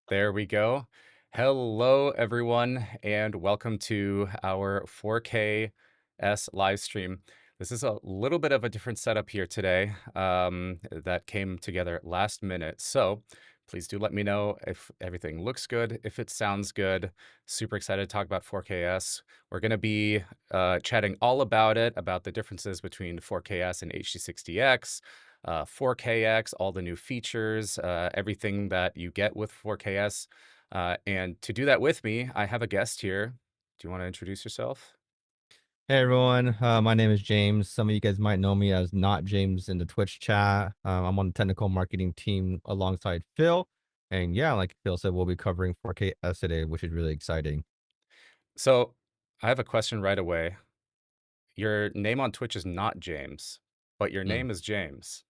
There we go. Hello, everyone, and welcome to our 4K live stream. This is a little bit of a different setup here today that came together last minute. So please do let me know if everything looks good, if it sounds good. Super excited to talk about 4KS. We're going to be chatting all about it, about the differences between 4KS and HD60X, 4KX, all the new features, everything that you get with 4KS. And to do that with me, I have a guest here. Do you want to introduce yourself? Hey everyone, my name is James. Some of you guys might know me as Not James in the Twitch chat. I'm on the technical marketing team alongside Phil. And yeah, like Phil said, we'll be covering 4KS today, which is really exciting. So I have a question right away. Your name on Twitch is not James, but your Mm, name is James.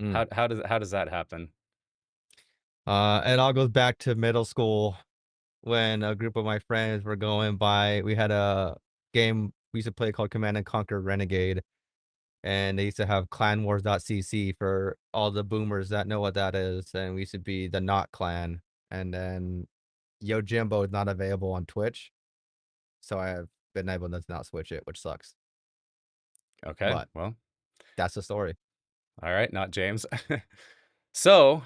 mm. How does that happen? It all goes back to middle school when a group of my friends were going by. We had a game we used to play called Command and Conquer Renegade, and they used to have clanwars.cc for all the boomers that know what that is. And we used to be the Not Clan. And then Yojimbo is not available on Twitch, so I have been able to not switch it, which sucks. Okay, But well, that's the story. all right, not James. So,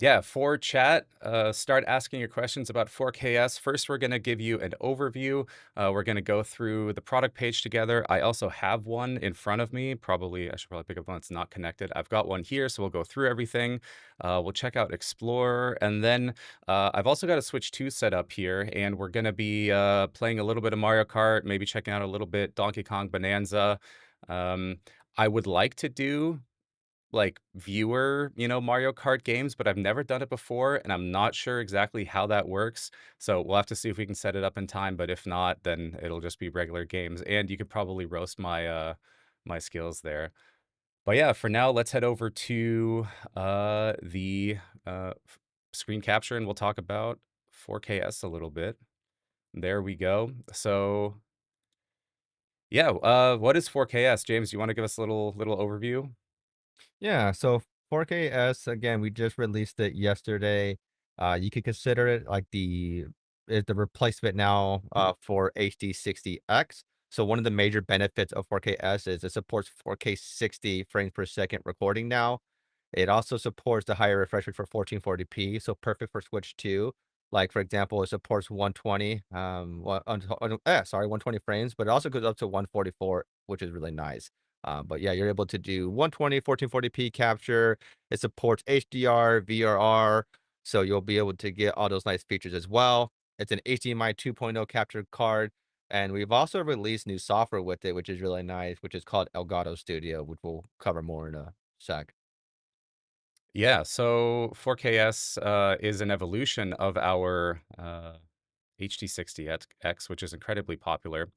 yeah, for chat, start asking your questions about 4KS. First, we're going to give you an overview. We're going to go through the product page together. I also have one in front of me. I should probably pick up one that's not connected. I've got one here, so we'll go through everything. We'll check out Explorer. And then I've also got a Switch 2 set up here, and we're going to be playing a little bit of Mario Kart, maybe checking out a little bit Donkey Kong Bonanza. Um, I would like to do like viewer, Mario Kart games, but I've never done it before and I'm not sure exactly how that works. So we'll have to see if we can set it up in time, but if not, then it'll just be regular games. And you could probably roast my skills there. But yeah, for now, let's head over to the screen capture and we'll talk about 4KS a little bit. There we go. So yeah, what is 4KS? James, do you want to give us a little overview? Yeah, so 4KS, again, we just released it yesterday. You could consider it like the replacement now for HD60X. So one of the major benefits of 4KS is it supports 4K 60 frames per second recording now. It also supports the higher refresh rate for 1440p, so perfect for Switch 2. Like, for example, it supports 120, 120 frames, but it also goes up to 144, which is really nice. But yeah, you're able to do 120, 1440p capture. It supports HDR, VRR, so you'll be able to get all those nice features as well. It's an HDMI 2.0 capture card, and we've also released new software with it, which is really nice, which is called Elgato Studio, which we'll cover more in a sec. Yeah, so 4KS is an evolution of our HD60X, which is incredibly popular.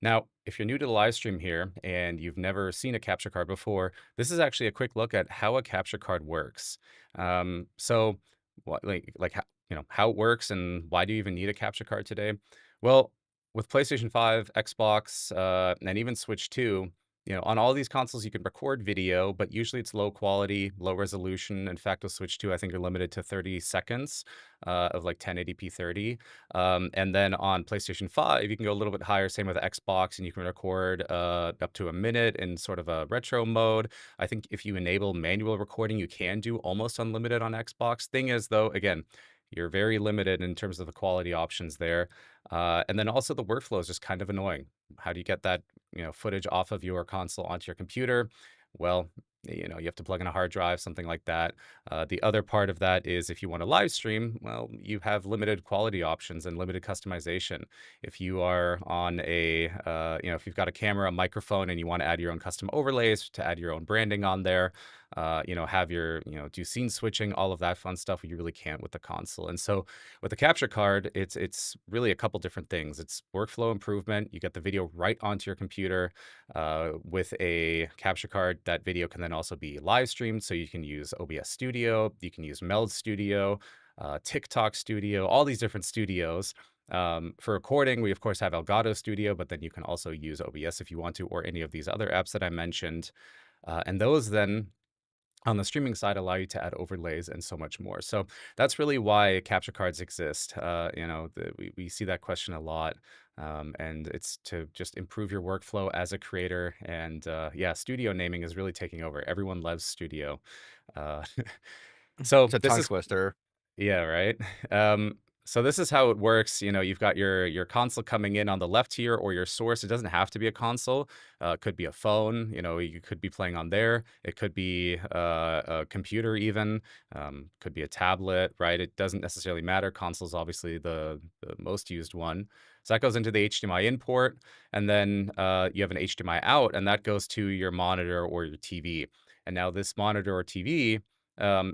Now, if you're new to the live stream here and you've never seen a capture card before, this is actually a quick look at how a capture card works. So, what, like how, how it works and why do you even need a capture card today? Well, with PlayStation 5, Xbox, and even Switch 2, on all these consoles you can record video, but usually it's low quality, low resolution. In fact, with Switch 2, I think you're limited to 30 seconds of like 1080p 30. And then on PlayStation 5, you can go a little bit higher, same with Xbox, and you can record up to a minute in sort of a retro mode. I think if you enable manual recording, you can do almost unlimited on Xbox. Thing is, though, again, you're very limited in terms of the quality options there. And then also the workflow is just kind of annoying. How do you get that, footage off of your console onto your computer? Well, you have to plug in a hard drive, something like that. The other part of that is if you want to live stream, well, you have limited quality options and limited customization. If you are on if you've got a camera, a microphone, and you want to add your own custom overlays to add your own branding on there, have your, do scene switching, all of that fun stuff, you really can't with the console. And so with the capture card, it's really a couple different things. It's workflow improvement. You get the video right onto your computer with a capture card. That video can then also be live streamed. So you can use OBS Studio, you can use Meld Studio, TikTok Studio, all these different studios. For recording, we of course have Elgato Studio, but then you can also use OBS if you want to, or any of these other apps that I mentioned. And those then on the streaming side allow you to add overlays and so much more. So that's really why capture cards exist. We see that question a lot. And it's to just improve your workflow as a creator. And yeah, studio naming is really taking over. Everyone loves studio. Uh, so It's a this tongue is twister. yeah, right. So this is how it works. You've got your console coming in on the left here, or your source. It doesn't have to be a console. It could be a phone. You could be playing on there. It could be a computer, even. Could be a tablet, right? It doesn't necessarily matter. Console's obviously the most used one. So that goes into the HDMI in port, and then you have an HDMI out, and that goes to your monitor or your TV. And now this monitor or TV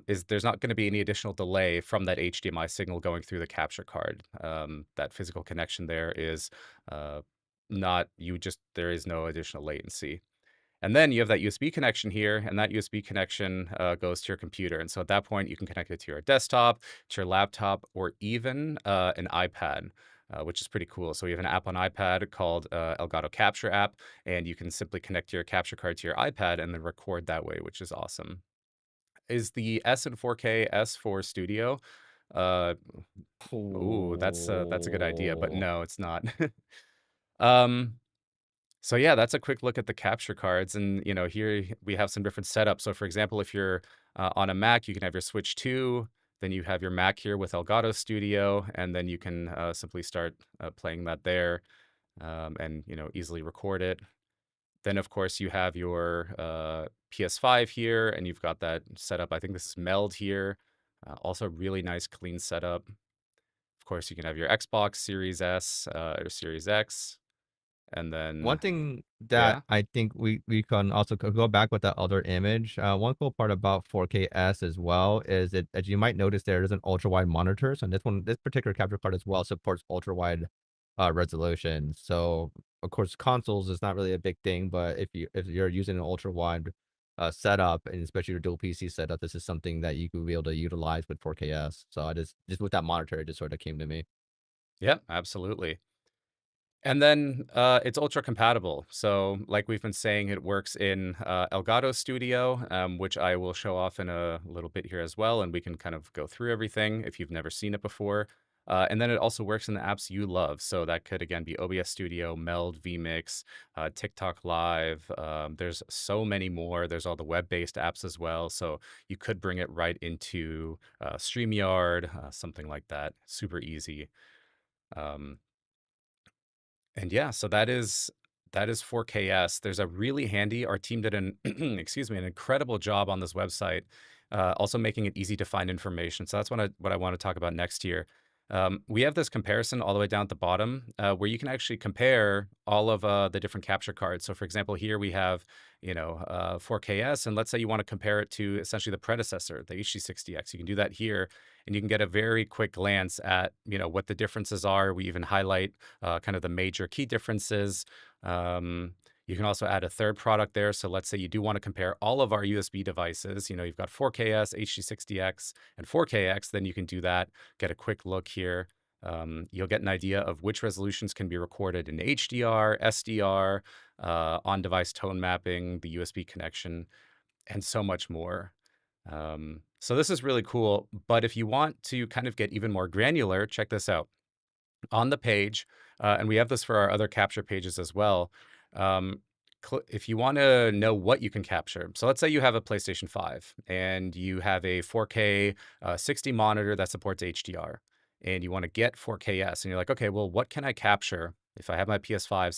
is there's not going to be any additional delay from that HDMI signal going through the capture card. That physical connection there is uh, not you just there is no additional latency. And then you have that USB connection here, and that USB connection goes to your computer. And so at that point, you can connect it to your desktop, to your laptop, or even an iPad. Which is pretty cool. So we have an app on iPad called Elgato Capture app, and you can simply connect your capture card to your iPad and then record that way, which is awesome. Is the S in 4K S for Studio? Uh, that's a good idea, but Oh. no, it's not. Um, so yeah, that's a quick look at the capture cards, and here we have some different setups. So for example, if you're on a Mac, you can have your Switch 2, then you have your Mac here with Elgato Studio, and then you can simply start playing that there, and easily record it. Then, of course, you have your PS5 here, and you've got that setup. I think this is Meld here. Also, really nice, clean setup. Of course, you can have your Xbox Series S or Series X, and One then thing that yeah, I think we can also go back with that other image, one cool part about 4K-S as well is it as you might notice there is an ultra wide monitor, so this particular capture card as well supports ultra wide, resolution. So, of course, consoles is not really a big thing, but if you're using an ultra wide, setup, and especially your dual PC setup, this is something that you could be able to utilize with 4K-S. So I just with that monitor, it just sort of came to me. yeah, absolutely. And then it's ultra compatible. So, like we've been saying, it works in Elgato Studio, which I will show off in a little bit here as well. And we can kind of go through everything if you've never seen it before. And then it also works in the apps you love. So, that could again be OBS Studio, Meld, vMix, TikTok Live. There's so many more. There's all the web based apps as well. So, you could bring it right into StreamYard, something like that. Super easy. Um, and yeah, so that is 4KS. There's a really handy our team did an excuse me, an incredible job on this website, also making it easy to find information. So that's what I want to talk about next here. We have this comparison all the way down at the bottom, where you can actually compare all of the different capture cards. So for example, here we have, 4KS, and let's say you want to compare it to essentially the predecessor, the HD60X. You can do that here, and you can get a very quick glance at, what the differences are. We even highlight kind of the major key differences. Um, you can also add a third product there. So let's say you do want to compare all of our USB devices. You've got 4KS, HD60X, and 4KX. Then you can do that. Get a quick look here. You'll get an idea of which resolutions can be recorded in HDR, SDR, on-device tone mapping, the USB connection, and so much more. So this is really cool. But if you want to kind of get even more granular, check this out on the page, and we have this for our other capture pages as well. Um, if you want to know what you can capture, so let's say you have a PlayStation 5 and you have a 4K 60 monitor that supports HDR, and you want to get 4KS, and you're like, okay, well, what can I capture if I have my PS5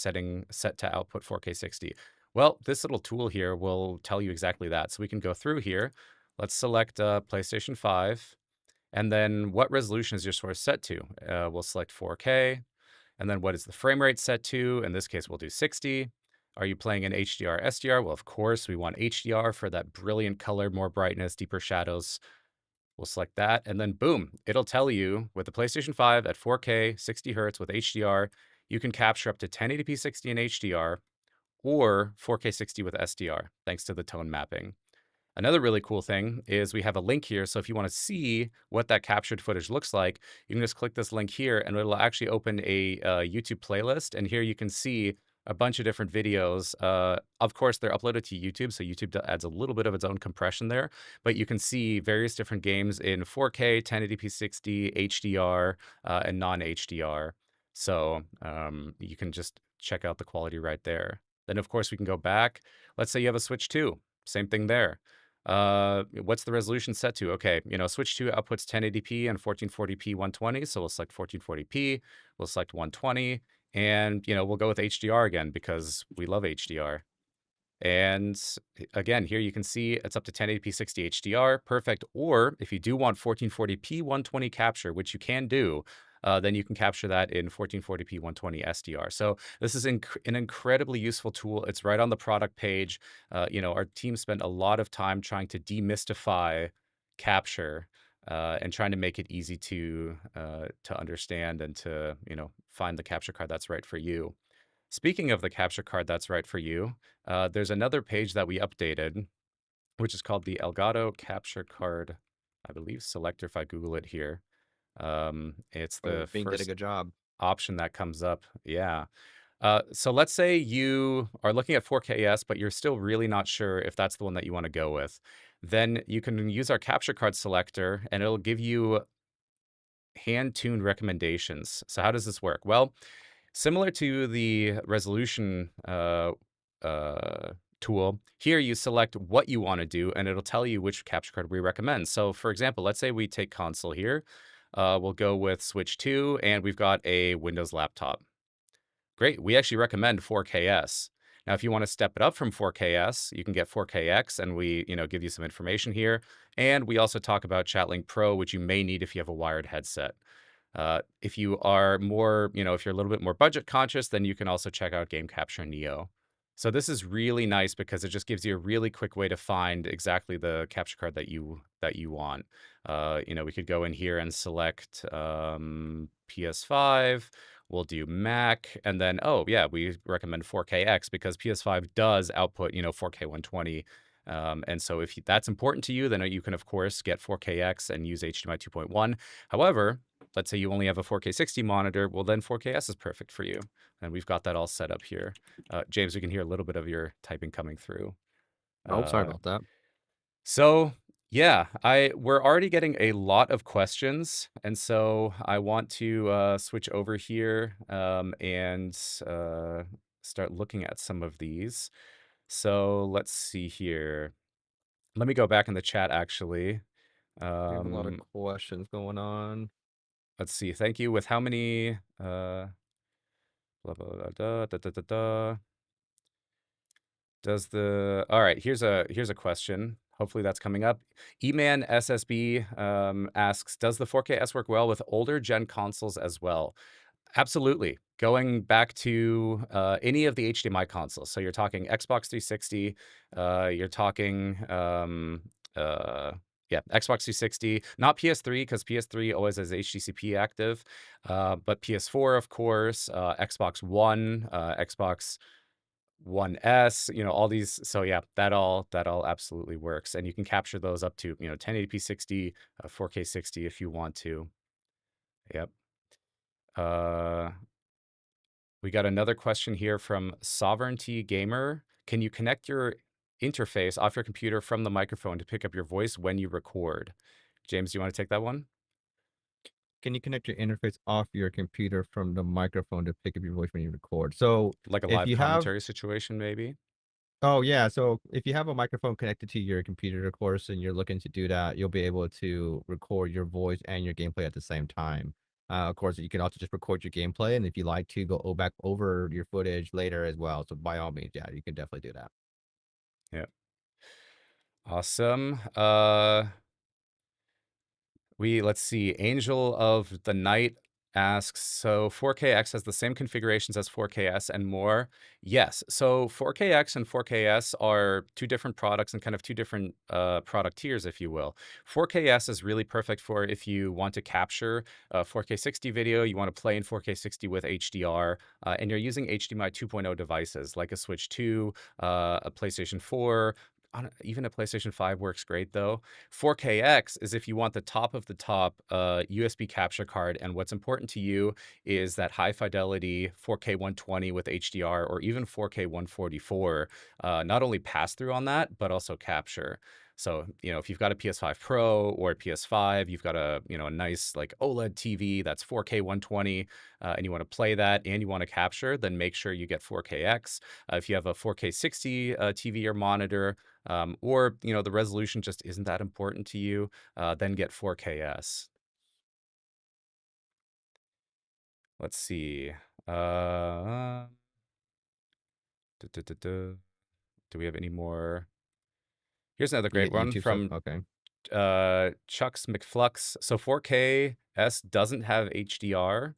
set to output 4K 60? Well, this little tool here will tell you exactly that. So we can go through here. Let's select PlayStation 5. And then what resolution is your source set to? We'll select 4K. And then what is the frame rate set to? In this case, we'll do 60. Are you playing in HDR, SDR? Well, of course, we want HDR for that brilliant color, more brightness, deeper shadows. We'll select that. And then boom, it'll tell you with the PlayStation 5 at 4K, 60 hertz with HDR, you can capture up to 1080p 60 in HDR or 4K 60 with SDR, thanks to the tone mapping. Another really cool thing is we have a link here. So if you want to see what that captured footage looks like, you can just click this link here and it'll actually open a YouTube playlist. And here you can see a bunch of different videos. Of course, they're uploaded to YouTube, so YouTube adds a little bit of its own compression there, but you can see various different games in 4K, 1080p 60, HDR, and non-HDR. So you can just check out the quality right there. Then, of course, we can go back. Let's say you have a Switch 2. Same thing there. What's the resolution set to? Okay, Switch 2 outputs 1080p and 1440p 120, so we'll select 1440p, we'll select 120, and, we'll go with HDR again because we love HDR. And again, here you can see it's up to 1080p 60 HDR, perfect. Or if you do want 1440p 120 capture, which you can do, then you can capture that in 1440p 120 SDR. So this is an incredibly useful tool. It's right on the product page. Our team spent a lot of time trying to demystify capture and trying to make it easy to understand and to find the capture card that's right for you. Speaking of the capture card that's right for you, there's another page that we updated, which is called the Elgato Capture Card, I believe, selector, if I Google it here. It's Oh, the Bing did a first good job. option that comes up. Yeah. So let's say you are looking at 4Ks, but you're still really not sure if that's the one that you want to go with. Then you can use our capture card selector, and it'll give you hand-tuned recommendations. So how does this work? Well, similar to the resolution uh, tool, here you select what you want to do, and it'll tell you which capture card we recommend. So, for example, let's say we take console here. We'll go with Switch 2, and we've got a Windows laptop. Great. We actually recommend 4KS. Now, if you want to step it up from 4KS, you can get 4KX, and we, give you some information here. And we also talk about ChatLink Pro, which you may need if you have a wired headset. If you are more, if you're a little bit more budget conscious, then you can also check out Game Capture Neo. So this is really nice because it just gives you a really quick way to find exactly the capture card that you want. We could go in here and select PS5. We'll do Mac, and then oh yeah, we recommend 4KX because PS5 does output 4K 120. And so if that's important to you, then you can of course get 4KX and use HDMI 2.1. However, let's say you only have a 4K 60 monitor, well, then 4KS is perfect for you. And we've got that all set up here. James, we can hear a little bit of your typing coming through. Oh, sorry Uh, about that. so yeah, we're already getting a lot of questions, and so I want to switch over here and uh, start looking at some of these. So let's see here. Let me go back in the chat actually. We have a lot of Um, questions going on. let's see. Thank you. With how many? Blah, blah, blah, da, da, da, da, da. Does the all right, here's a question. Hopefully that's coming up. Eman SSB asks, does the 4Ks work well with older gen consoles as well? Absolutely. Going back to any of the HDMI consoles. So you're talking Xbox 360, you're talking yeah, Xbox 360, not PS3 because PS3 always has HDCP active, but PS4, of course, Xbox One, Xbox One S, all these. So yeah, that all absolutely works, and you can capture those up to 1080p 60, 4K 60 if you want to. Yep. Uh, we got another question here from Sovereignty Gamer. Can you connect your interface off your computer from the microphone to pick up your voice when you record? James, do you want to take that one? Can you connect your interface off your computer from the microphone to pick up your voice when you record? So Like a if live you have commentary situation, maybe? Oh, yeah, so if you have a microphone connected to your computer, of course, and you're looking to do that, you'll be able to record your voice and your gameplay at the same time. Of course, you can also just record your gameplay, and if you like to go back over your footage later as well. So by all means, yeah, you can definitely do that. Yeah. Awesome. Let's see. Angel of the Night asks, so 4KX has the same configurations as 4KS and more? Yes. So 4KX and 4KS are two different products and kind of two different product tiers, if you will. 4KS is really perfect for if you want to capture 4K 60 video, you want to play in 4K 60 with HDR, and you're using HDMI 2.0 devices like a Switch 2, a PlayStation 4, even a PlayStation 5 works great though. 4KX is if you want the top of the top USB capture card, and what's important to you is that high fidelity 4K 120 with HDR or even 4K 144. Not only pass through on that, but also capture. So, if you've got a PS5 Pro or a PS5, you've got a nice like OLED TV that's 4K 120, and you want to play that and you want to capture, then make sure you get 4KX. If you have a 4K 60 TV or monitor, or the resolution just isn't that important to you, then get 4KS. Let's see. Uh, duh, duh, duh, duh. Do we have any more? Here's another You great get one YouTube stuff? from Okay, Chuck's McFlux. So 4KS doesn't have HDR,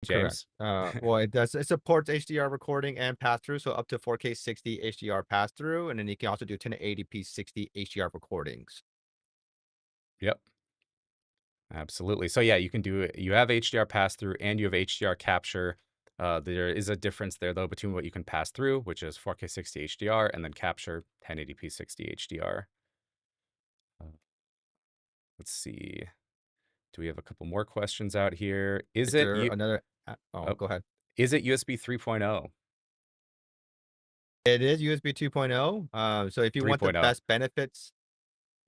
correct. James. Well, it supports HDR recording and pass-through, so up to 4K 60 HDR pass-through, and then you can also do 1080p 60 HDR recordings. Yep. Absolutely. So yeah, you have HDR pass through and you have HDR capture. There is a difference there though between what you can pass through, which is 4K 60 HDR, and then capture 1080p 60 HDR. Uh, let's see. Do we have a couple more questions out here? Is there another oh, Oh, go ahead. is it USB 3.0? It is USB 2.0, so if you want the 3.0. best benefits.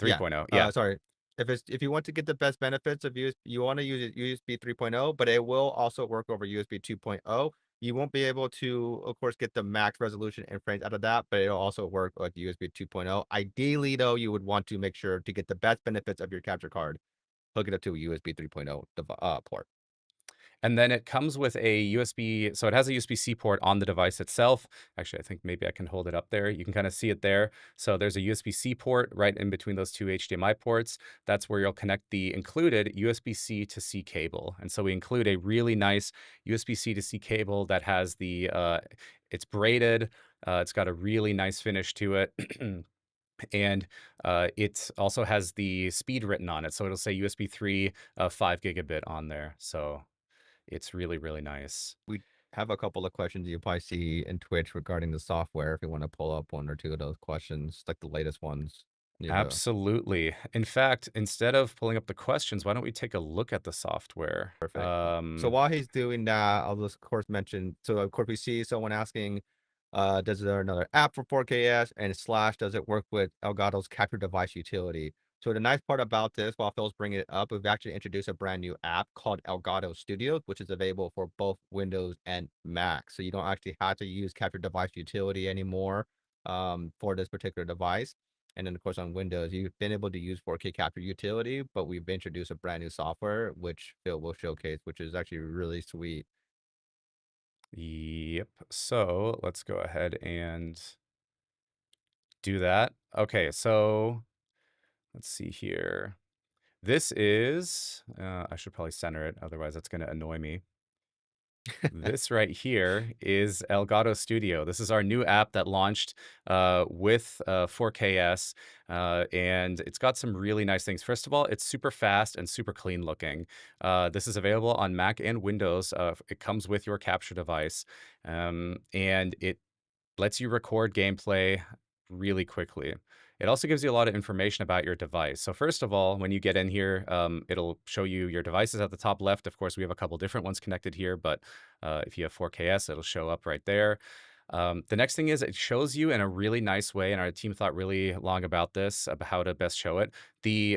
Yeah, 3.0. Yeah. sorry. If you want to get the best benefits of USB, you wanna use it USB 3.0, but it will also work over USB 2.0. You won't be able to, of course, get the max resolution and frames out of that, but it'll also work like USB 2.0. Ideally, though, you would want to make sure to get the best benefits of your capture card, hook it up to a USB 3.0 port. And then it comes with a USB, so it has a USB-C port on the device itself. Actually, I think maybe I can hold it up there. You can kind of see it there. So there's a USB-C port right in between those two HDMI ports. That's where you'll connect the included USB-C to C cable. And so we include a really nice USB-C to C cable that has it's braided. It's got a really nice finish to it. And it also has the speed written on it. So it'll say USB 3, 5 gigabit on there. So it's really, really nice. We have a couple of questions you'll probably see in Twitch regarding the software if you wanna pull up 1 or 2 of those questions, like the latest ones. Need to Absolutely. In fact, instead of pulling up the questions, why don't we take a look at the software? Perfect. So while he's doing that, I'll just, of course, mention, so, of course, we see someone asking, does there another app for 4KS, and slash, does it work with Elgato's capture device utility? So the nice part about this, while Phil's bringing it up, we've actually introduced a brand new app called Elgato Studio, which is available for both Windows and Mac. So you don't actually have to use capture device utility anymore, for this particular device. And then, of course, on Windows, you've been able to use 4K capture utility, but we've introduced a brand new software, which Phil will showcase, which is actually really sweet. Yep. So let's go ahead and do that. Okay, so let's see here. This is, I should probably center it, otherwise that's going to annoy me. This right here is Elgato Studio. This is our new app that launched with 4KS, and it's got some really nice things. First of all, it's super fast and super clean looking. This is available on Mac and Windows. It comes with your capture device, and it lets you record gameplay really quickly. It also gives you a lot of information about your device. So first of all, when you get in here, it'll show you your devices at the top left. Of course, we have a couple different ones connected here, but if you have 4KS, it'll show up right there. The next thing is it shows you in a really nice way, and our team thought really long about this, about how to best show it,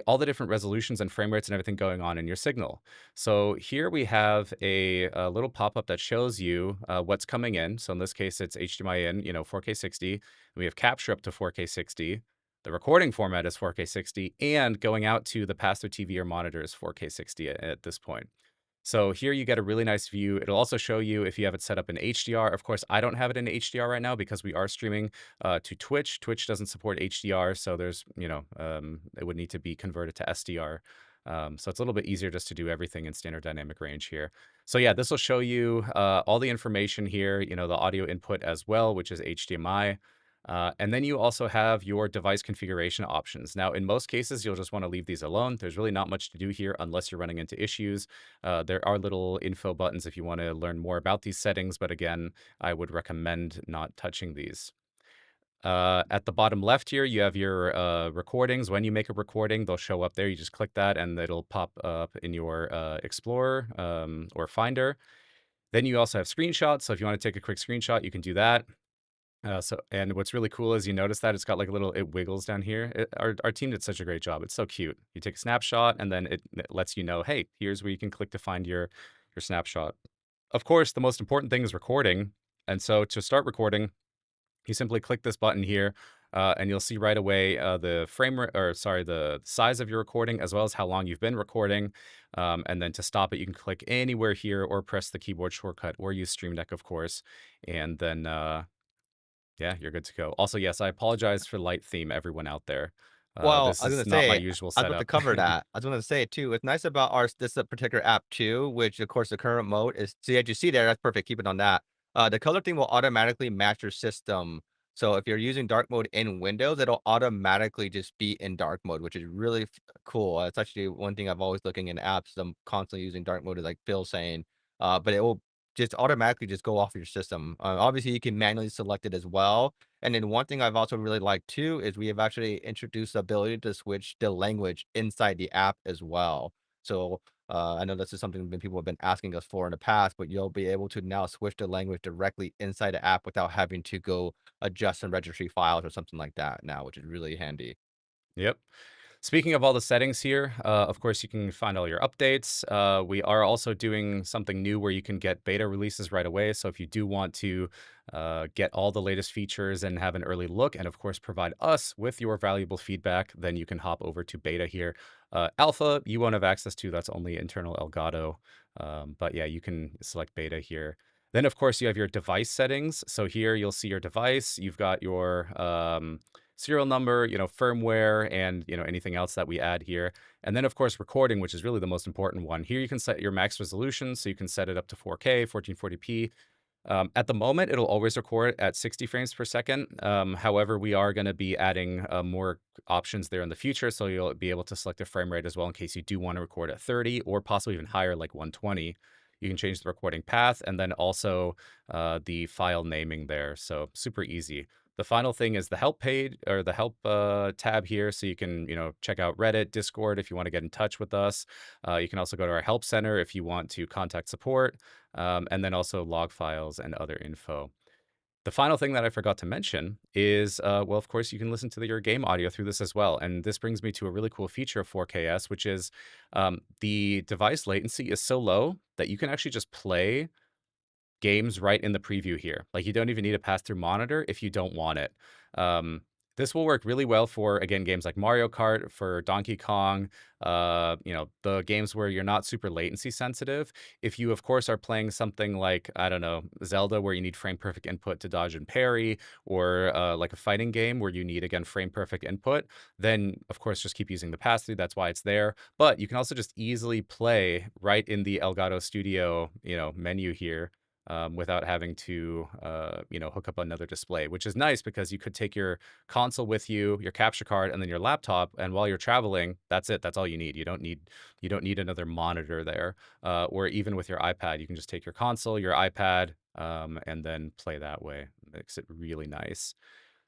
all the different resolutions and frame rates and everything going on in your signal. So here we have a little pop-up that shows you what's coming in. So in this case, it's HDMI in, 4K 60. We have capture up to 4K 60. The recording format is 4K 60, and going out to the pass-through TV or monitor is 4K 60 at this point. So here you get a really nice view. It'll also show you if you have it set up in HDR. Of course, I don't have it in HDR right now because we are streaming to Twitch. Twitch doesn't support HDR, so it would need to be converted to SDR. So it's a little bit easier just to do everything in standard dynamic range here. So yeah, this will show you all the information here, the audio input as well, which is HDMI. And then you also have your device configuration options. Now, in most cases, you'll just want to leave these alone. There's really not much to do here unless you're running into issues. There are little info buttons if you want to learn more about these settings, but again, I would recommend not touching these. At the bottom left here, you have your recordings. When you make a recording, they'll show up there. You just click that, and it'll pop up in your Explorer or Finder. Then you also have screenshots. So if you want to take a quick screenshot, you can do that. And what's really cool is you notice that it's got like a little it wiggles down here. Our team did such a great job. It's so cute. You take a snapshot, and then it lets you know, hey, here's where you can click to find your snapshot. Of course, the most important thing is recording. And so to start recording, you simply click this button here, and you'll see right away the the size of your recording as well as how long you've been recording. And then to stop it, you can click anywhere here or press the keyboard shortcut or use Stream Deck, of course. And then yeah, you're good to go. Also, yes, I apologize for light theme, everyone out there. Well, This I was is gonna not my say, usual I was about to setup. cover that. I was gonna say too, what's nice about our this particular app too, which of course the current mode is see as you see there, that's perfect, keep it on that. The color theme will automatically match your system. So if you're using dark mode in Windows, it'll automatically just be in dark mode, which is really cool. It's actually one thing I've always looking in apps. I'm constantly using dark mode, like Phil saying, but it will just automatically just go off your system. Obviously, you can manually select it as well, and then one thing I've also really liked too is we have actually introduced the ability to switch the language inside the app as well. So I know this is something that people have been asking us for in the past, but you'll be able to now switch the language directly inside the app without having to go adjust some registry files or something like that now, which is really handy. Yep. Speaking of all the settings here, of course, you can find all your updates. We are also doing something new where you can get beta releases right away. So if you do want to get all the latest features and have an early look, and of course, provide us with your valuable feedback, then you can hop over to beta here. Alpha, you won't have access to. That's only internal Elgato. But yeah, you can select beta here. Then, of course, you have your device settings. So here you'll see your device. You've got your serial number, firmware, and anything else that we add here. And then, of course, recording, which is really the most important one. Here you can set your max resolution, so you can set it up to 4K, 1440p. At the moment, it'll always record at 60 frames per second. However, we are going to be adding more options there in the future, so you'll be able to select a frame rate as well in case you do want to record at 30 or possibly even higher, like 120. You can change the recording path and then also the file naming there. So super easy. The final thing is the help page or the help tab here, so you can check out Reddit, Discord if you want to get in touch with us. You can also go to our help center if you want to contact support, and then also log files and other info. The final thing that I forgot to mention is, well, of course, you can listen to your game audio through this as well. And this brings me to a really cool feature of 4KS, which is the device latency is so low that you can actually just play games right in the preview here. Like, you don't even need a pass-through monitor if you don't want it. Um, this will work really well for, again, games like Mario Kart, for Donkey Kong, the games where you're not super latency sensitive. If you, of course, are playing something like, I don't know, Zelda, where you need frame perfect input to dodge and parry, or like a fighting game where you need, again, frame perfect input, then, of course, just keep using the pass-through. That's why it's there. But you can also just easily play right in the Elgato Studio, menu here, without having to, hook up another display, which is nice because you could take your console with you, your capture card, and then your laptop, and while you're traveling, that's it. That's all you need. You don't need another monitor there, or even with your iPad, you can just take your console, your iPad, and then play that way. Makes it really nice.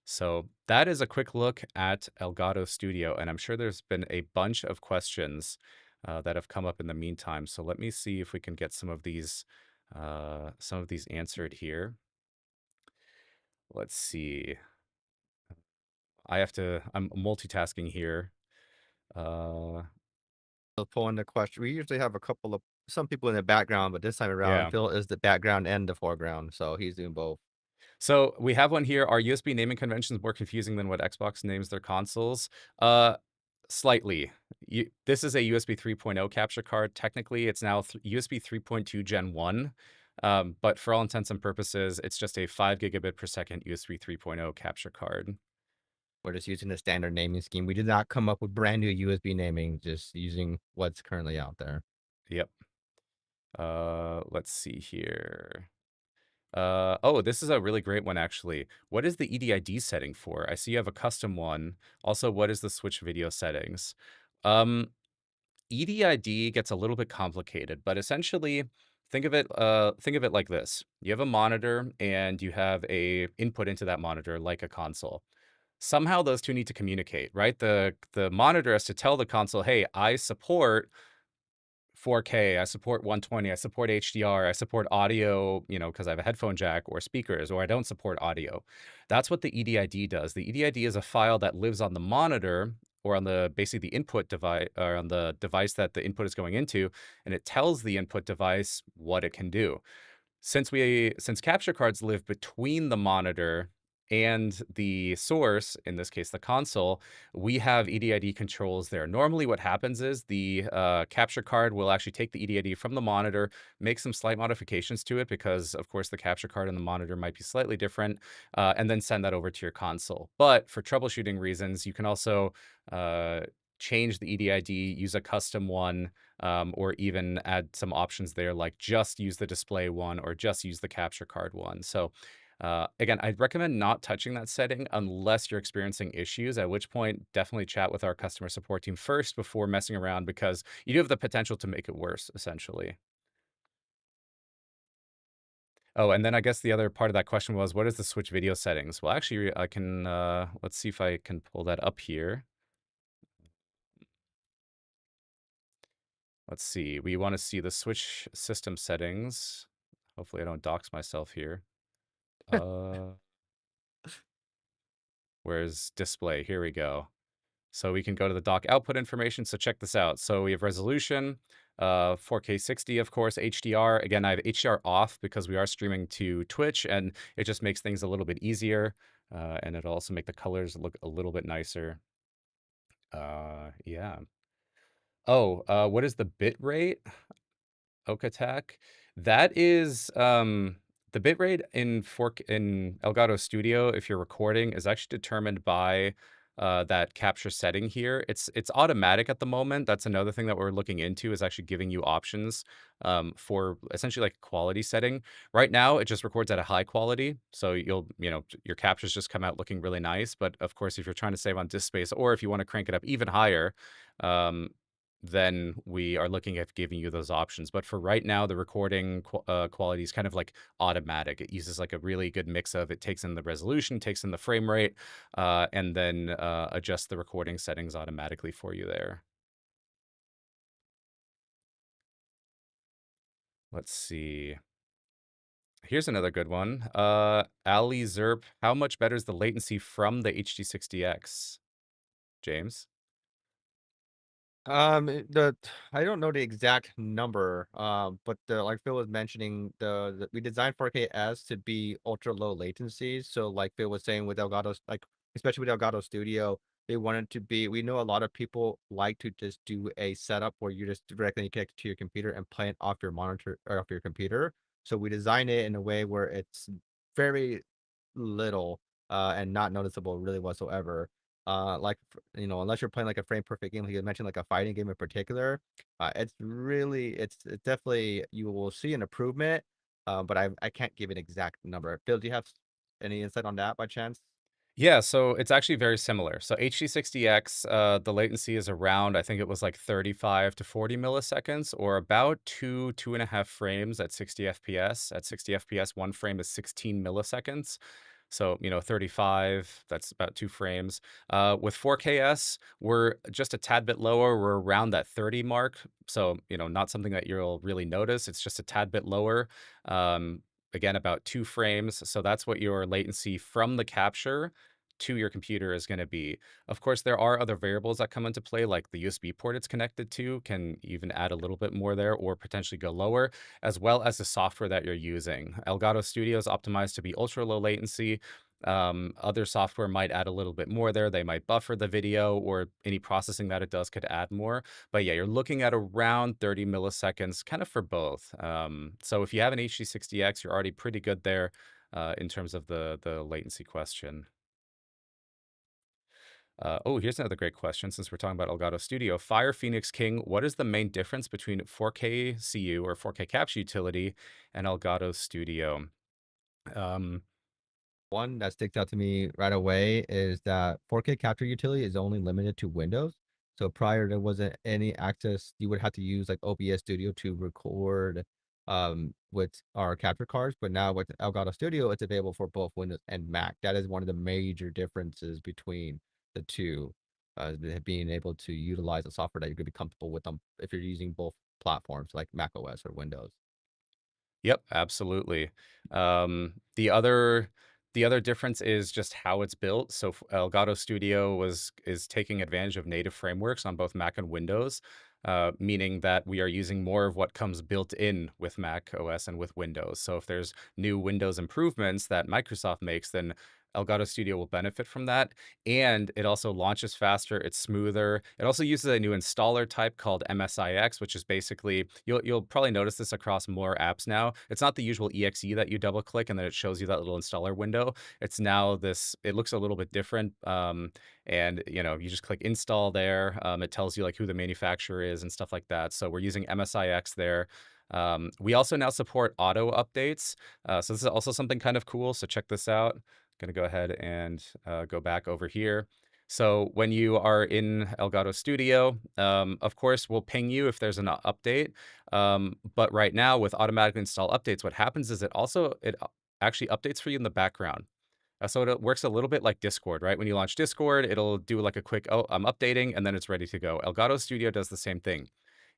So that is a quick look at Elgato Studio, and I'm sure there's been a bunch of questions that have come up in the meantime. So let me see if we can get some of these answered here. Let's see. I'm multitasking here. Uh, So pulling the question, we usually have some people in the background, but this time around, yeah. Phil is the background and the foreground, so he's doing both. So we have one here. Are USB naming conventions more confusing than what Xbox names their consoles? Uh, Slightly. This is a USB 3.0 capture card. Technically, it's now USB 3.2 Gen 1. But for all intents and purposes, it's just a 5 gigabit per second USB 3.0 capture card. We're just using the standard naming scheme. We did not come up with brand new USB naming, just using what's currently out there. Yep. Let's see here. Oh, this is a really great one, actually. What is the EDID setting for? I see you have a custom one. Also, what is the switch video settings? Um, EDID gets a little bit complicated, but essentially, Think of it like this. You have a monitor and you have a input into that monitor like a console. Somehow those 2 need to communicate, right? The monitor has to tell the console, "Hey, I support 4K, I support 120, I support HDR, I support audio, you know, because I have a headphone jack or speakers, or I don't support audio." That's what the EDID does. The EDID is a file that lives on the monitor or on the basically the input device or on the device that the input is going into, and it tells the input device what it can do. Since capture cards live between the monitor and the source, in this case the console, we have EDID controls there. Normally what happens is the capture card will actually take the EDID from the monitor, make some slight modifications to it because of course the capture card and the monitor might be slightly different, and then send that over to your console. But for troubleshooting reasons, you can also uh, change the EDID, use a custom one, or even add some options there, like just use the display one or just use the capture card one. So, again, I'd recommend not touching that setting unless you're experiencing issues, at which point, definitely chat with our customer support team first before messing around because you do have the potential to make it worse, essentially. Oh, and then I guess the other part of that question was, what is the switch video settings? Well, actually, I can, let's see if I can pull that up here. Let's see. We want to see the switch system settings. Hopefully, I don't dox myself here. Uh, where's display? Here we go. So we can go to the dock output information. So check this out. So we have resolution, 4K 60, of course, HDR. Again, I have HDR off because we are streaming to Twitch, and it just makes things a little bit easier. And it'll also make the colors look a little bit nicer. Yeah. Oh, what is the bit rate? Oak Attack. That is, the bitrate in Elgato Studio, if you're recording, is actually determined by, that capture setting here. It's automatic at the moment. That's another thing that we're looking into is actually giving you options, for essentially like a quality setting. Right now, it just records at a high quality, so your captures just come out looking really nice, but of course, if you're trying to save on disk space or if you wanna crank it up even higher, um, then we are looking at giving you those options. But for right now, the recording quality is kind of like automatic. It uses like a really good mix of it takes in the resolution, takes in the frame rate, and then adjusts the recording settings automatically for you there. Let's see. Here's another good one. Ali Zerp, how much better is the latency from the HD60X? James? The I don't know the exact number, but like Phil was mentioning, we designed 4K to be ultra low latency. So like Phil was saying with Elgato's, like especially with Elgato Studio, they wanted to be. We know a lot of people like to just do a setup where you just directly connect to your computer and play it off your monitor or off your computer. So we designed it in a way where it's very little and not noticeable really whatsoever. Unless you're playing like a frame perfect game, like you mentioned, like a fighting game in particular, it's definitely you will see an improvement, but I can't give an exact number. Bill, do you have any insight on that by chance? Yeah, so it's actually very similar. So HD60X, the latency is around, I think it was like 35 to 40 milliseconds, or about 2.5 frames at 60 FPS. At 60 FPS, one frame is 16 milliseconds. So, 35, that's about 2 frames. With 4KS, we're just a tad bit lower. We're around that 30 mark. So, not something that you'll really notice. It's just a tad bit lower. Again, about 2 frames. So that's what your latency from the capture to your computer is going to be. Of course, there are other variables that come into play, like the USB port it's connected to can even add a little bit more there or potentially go lower, as well as the software that you're using. Elgato Studio is optimized to be ultra low latency. Other software might add a little bit more there. They might buffer the video or any processing that it does could add more. But yeah, you're looking at around 30 milliseconds kind of for both. So if you have an HD60X, you're already pretty good there in terms of the latency question. Oh, here's another great question since we're talking about Elgato Studio. Fire Phoenix King, what is the main difference between 4K CU or 4K capture utility and Elgato Studio? Um, One that sticks out to me right away is that 4K capture utility is only limited to Windows. So prior there wasn't any access. You would have to use like OBS Studio to record with our capture cards, but now with Elgato Studio, it's available for both Windows and Mac. That is one of the major differences between the two, being able to utilize a software that you're gonna be comfortable with them if you're using both platforms like Mac OS or Windows. Yep, absolutely. The other difference is just how it's built. So Elgato Studio is taking advantage of native frameworks on both Mac and Windows, meaning that we are using more of what comes built in with Mac OS and with Windows. So if there's new Windows improvements that Microsoft makes, then Elgato Studio will benefit from that. And it also launches faster, it's smoother. It also uses a new installer type called MSIX, which is basically you'll probably notice this across more apps now. It's not the usual exe that you double click and then it shows you that little installer window. It's now this it looks a little bit different. And you just click install there. It tells you like who the manufacturer is and stuff like that. So we're using MSIX there. We also now support auto updates. So this is also something kind of cool. So check this out. Gonna go ahead and go back over here. So when you are in Elgato Studio, of course, we'll ping you if there's an update. But right now, with automatically install updates, what happens is it actually updates for you in the background. So it works a little bit like Discord, right? When you launch Discord, it'll do like a quick, oh, I'm updating, and then it's ready to go. Elgato Studio does the same thing.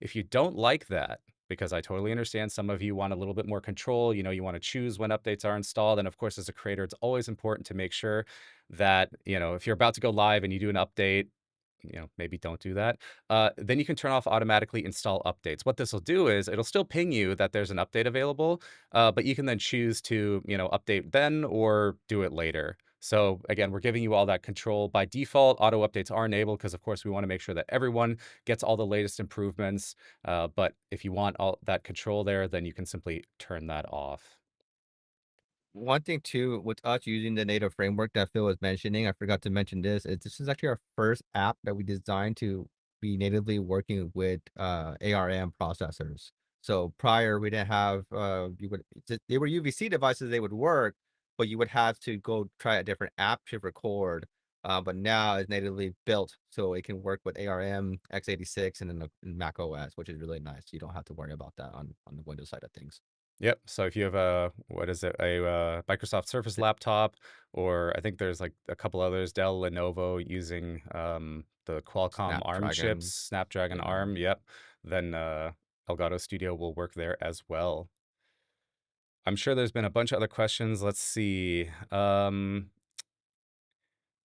If you don't like that, because I totally understand some of you want a little bit more control, you want to choose when updates are installed. And of course, as a creator, it's always important to make sure that, if you're about to go live and you do an update, maybe don't do that. Then you can turn off automatically install updates. What this will do is it'll still ping you that there's an update available, but you can then choose to, update then or do it later. So again, we're giving you all that control. By default, auto updates are enabled because, of course, we want to make sure that everyone gets all the latest improvements. But if you want all that control there, then you can simply turn that off. One thing too, with us using the native framework that Phil was mentioning, I forgot to mention this, is this is actually our first app that we designed to be natively working with ARM processors. So prior we didn't have they were UVC devices, they would work, but you would have to go try a different app to record. But now it's natively built so it can work with ARM, x86, and then in Mac OS, which is really nice. You don't have to worry about that on the Windows side of things. Yep. So if you have a what is it, a Microsoft Surface laptop, or I think there's like a couple others, Dell, Lenovo using the Qualcomm ARM chips, Snapdragon, Snapdragon yeah. ARM. Yep. Then Elgato Studio will work there as well. I'm sure there's been a bunch of other questions. Let's see.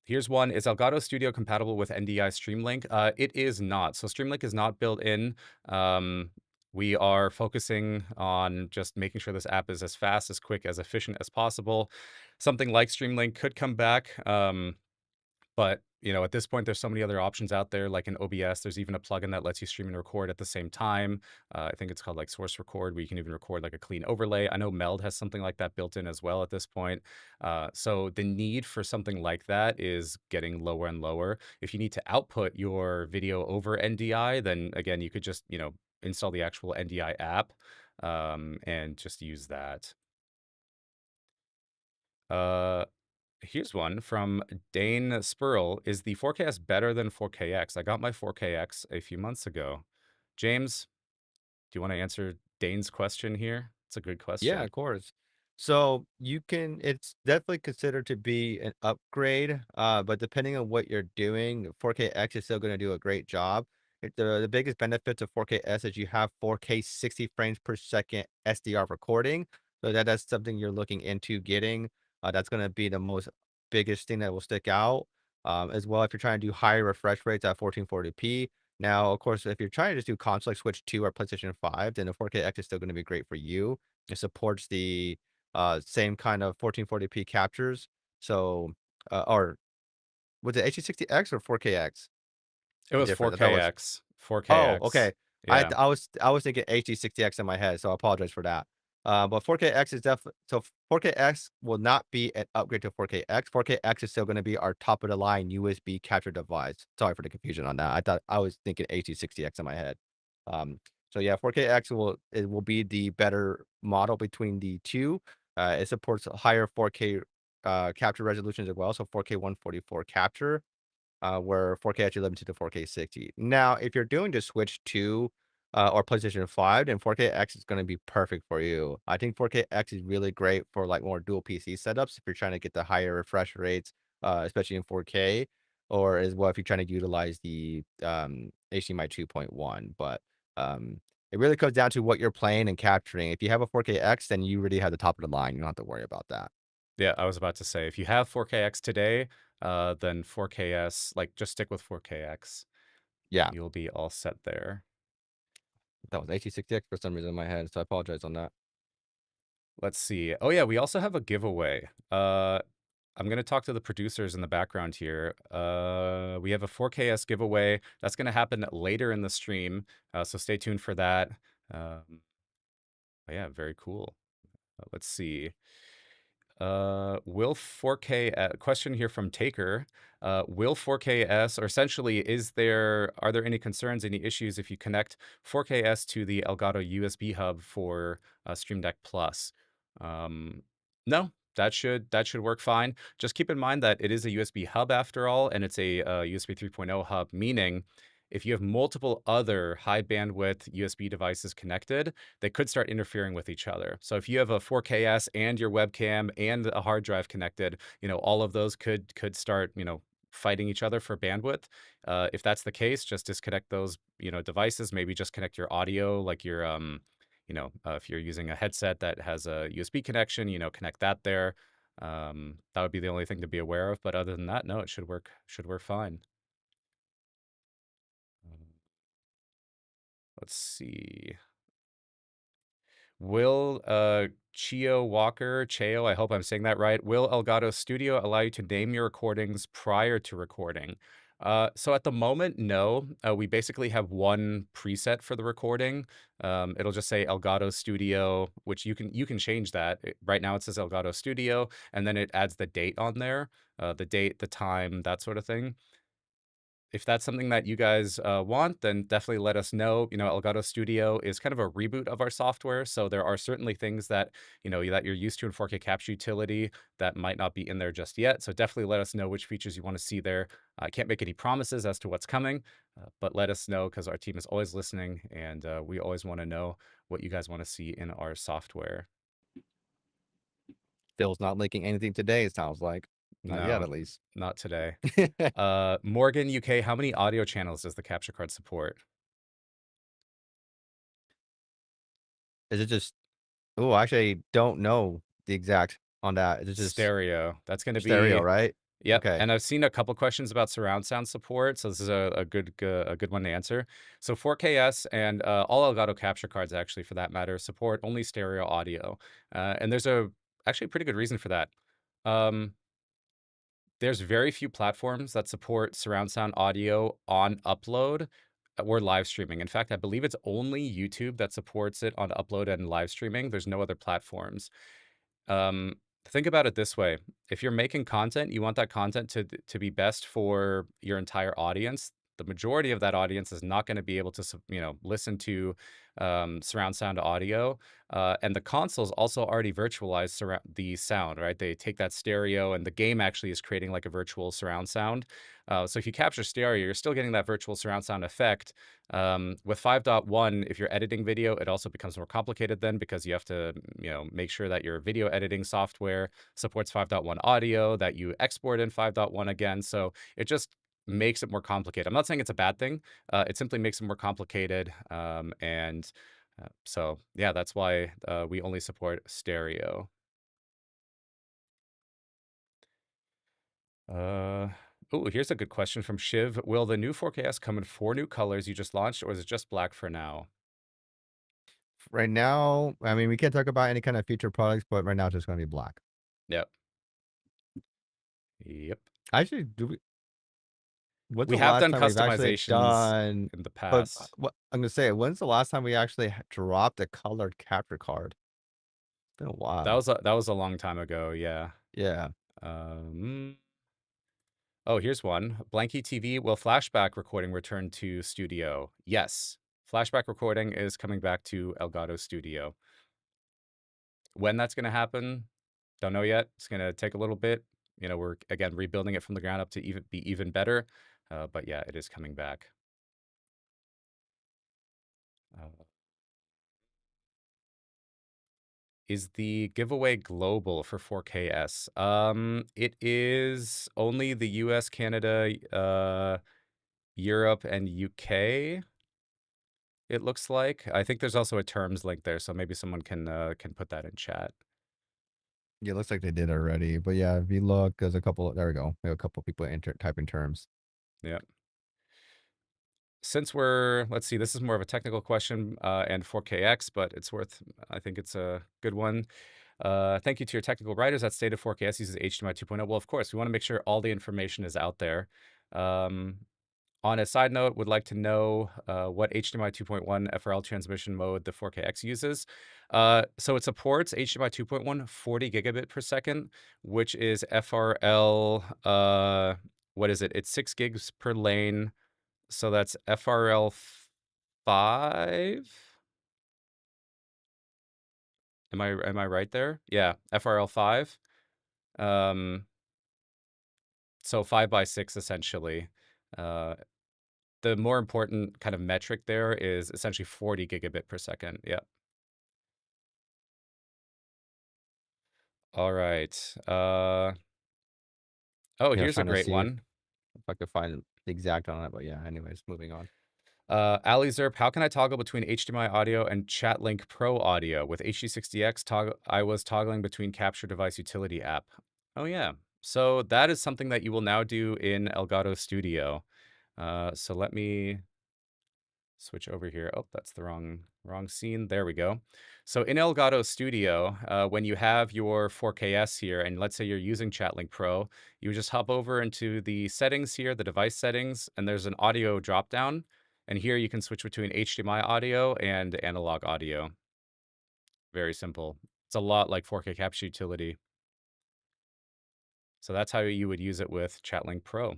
Here's one. Is Elgato Studio compatible with NDI Streamlink? It is not. So Streamlink is not built in. Um, we are focusing on just making sure this app is as fast, as quick, as efficient as possible. Something like Streamlink could come back. But, at this point, there's so many other options out there, like in OBS. There's even a plugin that lets you stream and record at the same time. I think it's called like Source Record, where you can even record like a clean overlay. I know Meld has something like that built in as well at this point. So the need for something like that is getting lower and lower. If you need to output your video over NDI, then again, you could just, install the actual NDI app and just use that. Uh, Here's one from Dane Spurl. Is the 4KS better than 4KX? I got my 4KX a few months ago. James, do you want to answer Dane's question here? It's a good Yeah, question. of course. So you can it's definitely considered to be an upgrade, but depending on what you're doing, 4KX is still going to do a great job. The biggest benefits of 4KS is you have 4K 60 frames per second SDR recording. So that's something you're looking into getting. That's going to be the most biggest thing that will stick out. As well, if you're trying to do higher refresh rates at 1440p. Now, of course, if you're trying to just do console like Switch 2 or PlayStation 5, then the 4KX is still going to be great for you. It supports the, same kind of 1440p captures. So, or was it HD60X or 4KX? It was Different. I thought it was. 4KX. Oh, 4KX. okay. Yeah. I was thinking HD60X in my head, so I apologize for that. But 4KX is definitely 4KX will not be an upgrade to 4KX. 4KX is still gonna be our top of the line USB capture device. Sorry for the confusion on that. I thought I was thinking HD60X in my head. So yeah, 4KX will be the better model between the 2. It supports higher 4K, capture resolutions as well, so 4K 144 capture, where 4K actually limited to 4K 60. Now, if you're doing the Switch 2, or PlayStation 5, then 4K-X is gonna be perfect for you. I think 4K-X is really great for, like, more dual PC setups if you're trying to get the higher refresh rates, especially in 4K, or as well if you're trying to utilize the, HDMI 2.1, but, it really comes down to what you're playing and capturing. If you have a 4K-X, then you really have the top of the line, you don't have to worry about that. Yeah, I was about to say, if you have 4KX today, then 4KS, like, just stick with 4KX. Yeah, You'll be all set there. that was HC60X for some reason in my head, so I apologize on that. Let's see. Oh, yeah, we also have a giveaway. I'm gonna talk to the producers in the background here. We have a 4KS giveaway that's gonna happen later in the stream, so stay tuned for that. Yeah, very cool. Let's see. Will 4K question here from Taker. Will 4KS, or essentially, are there any concerns, any issues if you connect 4KS to the Elgato USB hub for Stream Deck Plus? Um, no, that should work fine. Just keep in mind that it is a USB hub after all, and it's a USB 3.0 hub, meaning if you have multiple other high bandwidth USB devices connected, they could start interfering with each other. So if you have a 4KS and your webcam and a hard drive connected, all of those could start, fighting each other for bandwidth. If that's the case, just disconnect those, devices. Maybe just connect your audio, like your, if you're using a headset that has a USB connection, connect that there. That would be the only thing to be aware of. But other than that, no, it should work. Should work fine. Let's see. Will Cheo, I hope I'm saying that right. Will Elgato Studio allow you to name your recordings prior to recording? So at the moment, no. We basically have one preset for the recording. It'll just say Elgato Studio, which you can change that. Right now it says Elgato Studio, and then it adds the date on there, the date, the time, that sort of thing. If that's something that you guys want, then definitely let us know. Elgato Studio is kind of a reboot of our software, so there are certainly things that that you're used to in 4K Capture Utility that might not be in there just yet. So definitely let us know which features you want to see there. I can't make any promises as to what's coming, but let us know because our team is always listening, and we always want to know what you guys want to see in our software. Phil's not leaking anything today, it sounds like. Not yet, No, at least. not today. Morgan, UK, how many audio channels does the capture card support? Is it just oh, I actually don't know the exact on that. Is it just Stereo. That's gonna stereo, be right? Yep, Okay. and I've seen a couple questions about surround sound support, so this is a good one to answer. So 4KS and, all Elgato capture cards, actually, for that matter, support only stereo audio, and there's actually a pretty good reason for that. Um, there's very few platforms that support surround sound audio on upload or live streaming. In fact, I believe it's only YouTube that supports it on upload and live streaming. There's no other platforms. Um, think about it this way. If you're making content, you want that content to be best for your entire audience. The majority of that audience is not going to be able to, listen to surround sound audio, and the consoles also already virtualize surround the sound, right? They take that stereo, and the game actually is creating like a virtual surround sound. So if you capture stereo, you're still getting that virtual surround sound effect. With 5.1, if you're editing video, it also becomes more complicated then because you have to, make sure that your video editing software supports 5.1 audio, that you export in 5.1 again. So it just makes it more complicated. I'm not saying it's a bad thing. It simply makes it more complicated. And so, yeah, that's why we only support stereo. Uh, oh, here's a good question from Shiv. Will the new 4KS come in 4 new colors you just launched, or is it just black for now? Right now, I mean, we can't talk about any kind of future products, but right now it's just gonna be black. Yep. Yep. Actually, do we when's We the have last done time we've actually customizations done in the but, past. what I'm gonna say, when's the last time we actually dropped a colored capture card? It's been a while. That was a long time ago, yeah. Yeah. Um, oh, here's one. Blanky TV, will flashback recording return to Studio? Yes. Flashback recording is coming back to Elgato Studio. When that's gonna happen, don't know yet. It's gonna take a little bit. We're again rebuilding it from the ground up to even better. But yeah, it is coming back. Uh, is the giveaway global for 4KS? It is only the US, Canada, Europe, and UK, it looks like. I think there's also a terms link there, so maybe someone can put that in chat. Yeah, it looks like they did already. But yeah, if you look, there's a couple. There we go. We have a couple people typing terms. Yeah. Since let's see, this is more of a technical question and 4KX, but I think it's a good one. Thank you to your technical writers that stated 4KS uses HDMI 2.0. Well, of course, we want to make sure all the information is out there. Um, on a side note, would like to know what HDMI 2.1 FRL transmission mode the 4KX uses. So it supports HDMI 2.1 40 gigabit per second, which is FRL. What is it? It's 6 gigs per lane. So that's FRL 5. Am I right there? Yeah, FRL 5. Um, so 5 by 6 essentially. Uh, the more important kind of metric there is essentially 40 gigabit per second. Yeah. All right. Oh, Yeah, I was here's a trying to great see one. if I could find the exact on it. But yeah, anyways, moving on. Ali Zerp, how can I toggle between HDMI audio and ChatLink Pro audio? With HD60X, I was toggling between Capture Device Utility app. Oh, yeah. So that is something that you will now do in Elgato Studio. So let me switch over here. Oh, that's the wrong scene. There we go. So in Elgato Studio, when you have your 4KS here, and let's say you're using ChatLink Pro, you would just hop over into the settings here, the device settings, and there's an audio dropdown. And here you can switch between HDMI audio and analog audio. Very simple. It's a lot like 4K Capture Utility. So that's how you would use it with ChatLink Pro.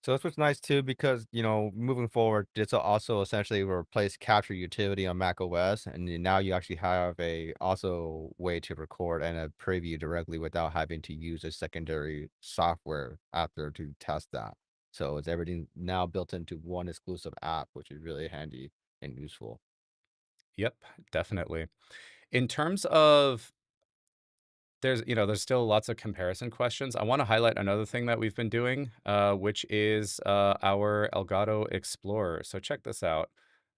So that's what's nice too, because moving forward, this will also essentially replace capture utility on Mac OS, and now you actually have a also way to record and a preview directly without having to use a secondary software after to test that. So it's everything now built into one exclusive app, which is really handy and useful. Yep, definitely. In terms of there's still lots of comparison questions. I want to highlight another thing that we've been doing, which is our Elgato Explorer. So check this out.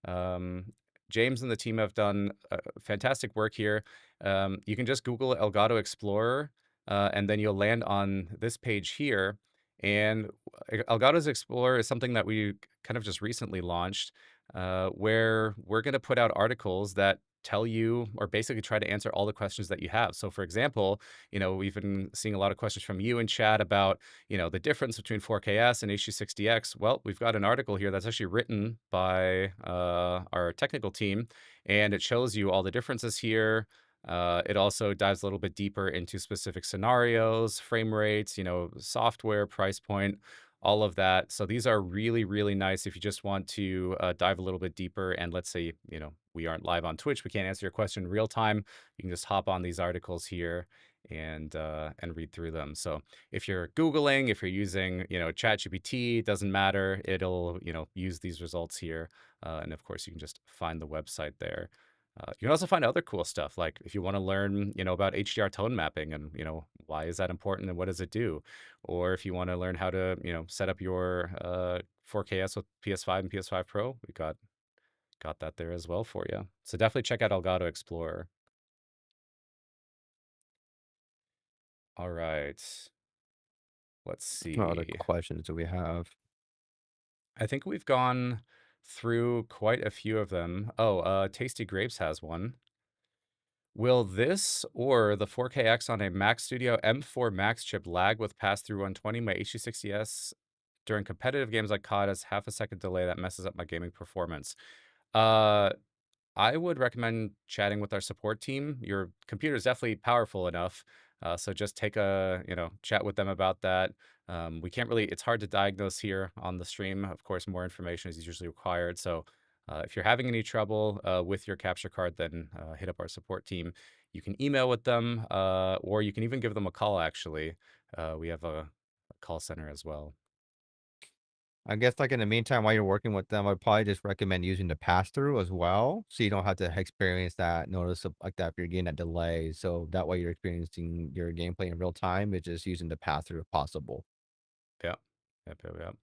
Um, James and the team have done fantastic work here. You can just Google Elgato Explorer, and then you'll land on this page here. And Elgato's Explorer is something that we kind of just recently launched, where we're going to put out articles that tell you or basically try to answer all the questions that you have. So for example, we've been seeing a lot of questions from you in chat about, the difference between 4KS and H260X. Well, we've got an article here that's actually written by our technical team, and it shows you all the differences here. It also dives a little bit deeper into specific scenarios, frame rates, software, price point, all of that. So these are really, really nice if you just want to dive a little bit deeper. And let's say, we aren't live on Twitch, we can't answer your question in real time. You can just hop on these articles here and read through them. So if you're Googling, if you're using, ChatGPT, doesn't matter. It'll, use these results here. And of course, you can just find the website there. You can also find other cool stuff, like if you want to learn, about HDR tone mapping and, why is that important and what does it do? Or if you want to learn how to, set up your 4KS with PS5 and PS5 Pro, we got that there as well for you. So definitely check out Elgato Explorer. All right. Let's What other see. questions do we have? I think we've gone through quite a few of them. Oh, Tasty Grapes has one. Will this or the 4KX on a Mac Studio M4 Max chip lag with pass-through 120? My HD60S during competitive games like COD has half a second delay that messes up my gaming performance. Uh, I would recommend chatting with our support team. Your computer is definitely powerful enough. So just take a, chat with them about that. We can't really, it's hard to diagnose here on the stream. Of course, more information is usually required. So if you're having any trouble with your capture card, then hit up our support team. You can email with them, or you can even give them a call, actually. We have a call center as well. I guess, like, in the meantime, while you're working with them, I'd probably just recommend using the pass-through as well, so you don't have to experience that notice of like that if you're getting that delay, so that way you're experiencing your gameplay in real time, it's just using the pass-through if possible. Yeah. Yep, yep,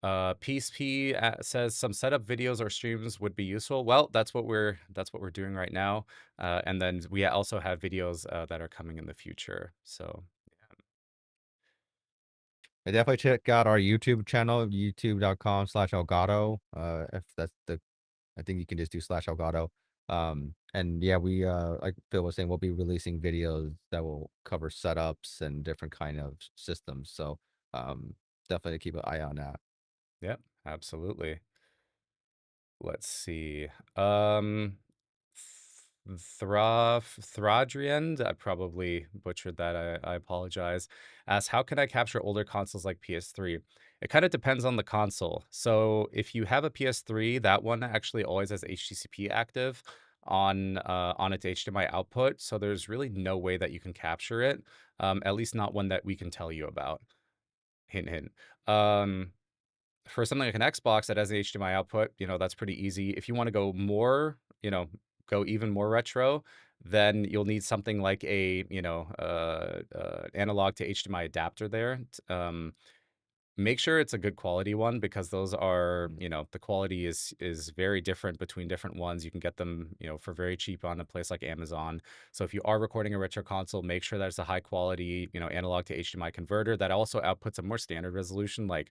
yep. Peace P says some setup videos or streams would be useful. Well, that's what we're doing right now, and then we also have videos that are coming in the future. So And definitely check out our YouTube channel, youtube.com/Elgato, if that's the I think you can just do /Elgato. And yeah, like Phil was saying, we'll be releasing videos that will cover setups and different kind of systems. So um, definitely keep an eye on that. yeah, absolutely. Let's see. Um, Thradriend, I probably butchered that. I apologize. Asks, how can I capture older consoles like PS3? It kind of depends on the console. So if you have a PS3, that one actually always has HTTP active on its HDMI output. So there's really no way that you can capture it. At least not one that we can tell you about. Hint, hint. Um, for something like an Xbox that has an HDMI output, that's pretty easy. If you wanna go more, go even more retro, then you'll need something like a, analog to HDMI adapter there. Make sure it's a good quality one because those are, the quality is very different between different ones. You can get them, for very cheap on a place like Amazon. So if you are recording a retro console, make sure that it's a high quality, analog to HDMI converter that also outputs a more standard resolution, like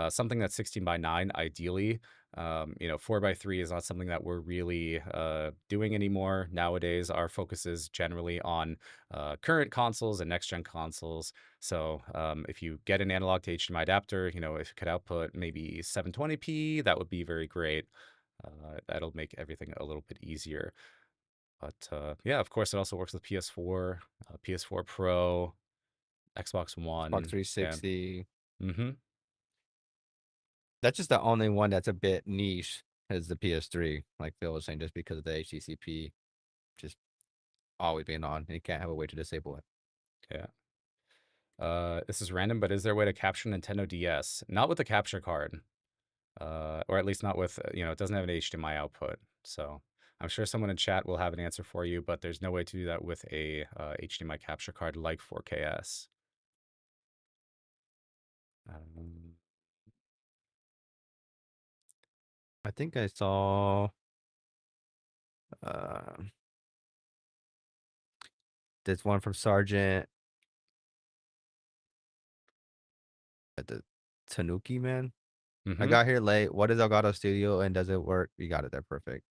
something that's 16 by 9, ideally. 4 by 3 is not something that we're really doing anymore nowadays. Our focus is generally on current consoles and next gen consoles. So if you get an analog to HDMI adapter, if it could output maybe 720p, that would be very great. That'll make everything a little bit easier. But yeah, of course, it also works with PS4, PS4 Pro, Xbox Xbox One. Yeah. 360. Mm-hmm. That's just the only one that's a bit niche is the PS3, like Phil was saying, just because of the HTCP just always being on, and you can't have a way to disable it. Yeah. This is random, but is there a way to capture Nintendo DS? Not with the capture card, or at least not with, it doesn't have an HDMI output. So I'm sure someone in chat will have an answer for you, but there's no way to do that with a HDMI capture card like 4KS. Um, I think I saw uh, this one from Sergeant at the Tanuki Man. I mhm. got here late. What is Elgato Studio and does it work? You got it there, perfect.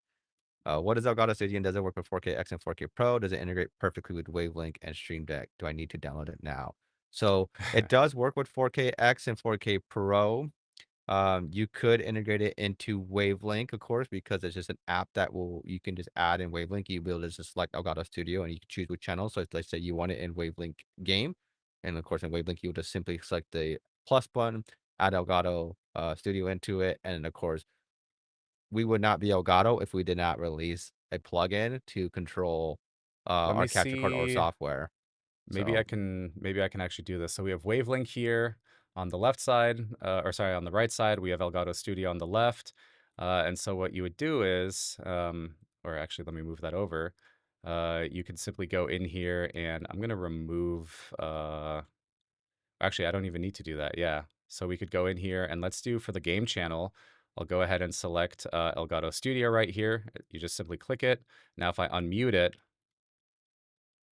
What is Elgato Studio and does it work with 4K X and 4K Pro? Does it integrate perfectly with Wavelink and Stream Deck? Do I need to download it now? So it does work with 4K X and 4K Pro. You could integrate it into Wavelink, of course, because it's just an app that will you can just add in Wavelink. You'll be able to just select Elgato Studio and you can choose which channel. So let's say you want it in Wavelink game. And of course, in Wavelink, you'll just simply select the plus button, add Elgato Studio into it. And of course, we would not be Elgato if we did not release a plugin to control Let our me capture card or see. software. Maybe So I can actually do this. So we have Wavelink here on the left side, or sorry, on the right side. We have Elgato Studio on the left. And so what you would do is, or actually, let me move that over. You can simply go in here, and I'm gonna remove. Actually, I don't even need to do that. Yeah. So we could go in here, and let's do for the game channel. I'll go ahead and select Elgato Studio right here. You just simply click it. Now, if I unmute it,